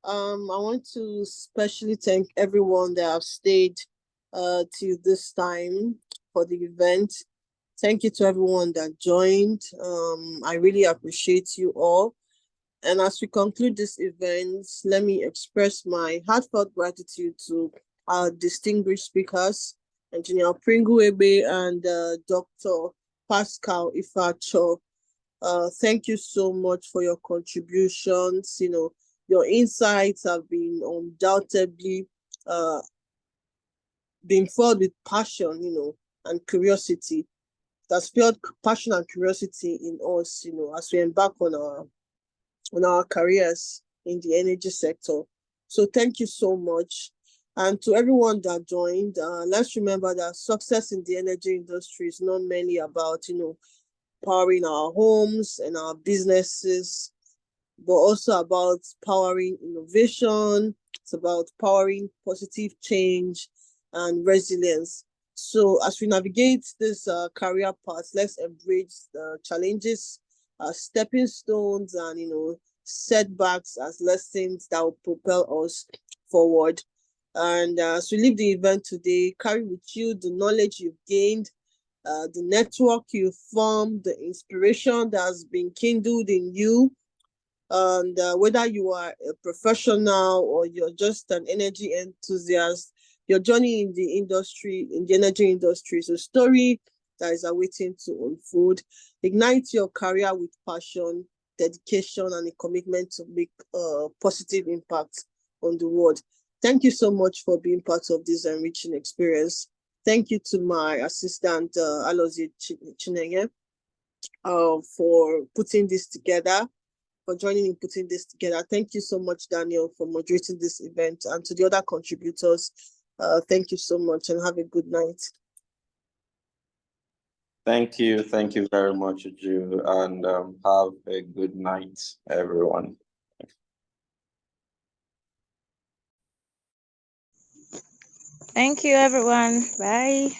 I want to especially thank everyone that have stayed till this time for the event. Thank you to everyone that joined. I really appreciate you all. And as we conclude this event, let me express my heartfelt gratitude to our distinguished speakers, Engineer Pringle-Egbe and Dr. Pascal Ifacho. Thank you so much for your contributions. You know, your insights have been undoubtedly been filled with passion, you know, and curiosity. That's filled passion and curiosity in us, you know, as we embark on our careers in the energy sector. So thank you so much. And to everyone that joined, let's remember that success in the energy industry is not merely about, you know, powering our homes and our businesses, but also about powering innovation. It's about powering positive change and resilience. So as we navigate this career path, let's embrace the challenges, stepping stones, and, you know, setbacks as lessons that will propel us forward. And as we leave the event today, carry with you the knowledge you've gained, the network you formed, the inspiration that has been kindled in you. And whether you are a professional or you're just an energy enthusiast, your journey in the industry, in the energy industry, is a story that is awaiting to unfold. Ignite your career with passion, dedication, and a commitment to make a positive impact on the world. Thank you so much for being part of this enriching experience. Thank you to my assistant, Alozie Chinenye, for putting this together, for joining in putting this together. Thank you so much, Daniel, for moderating this event, and to the other contributors. Thank you so much and have a good night. Thank you very much, Uju, and have a good night, everyone. Thank you, everyone. Bye.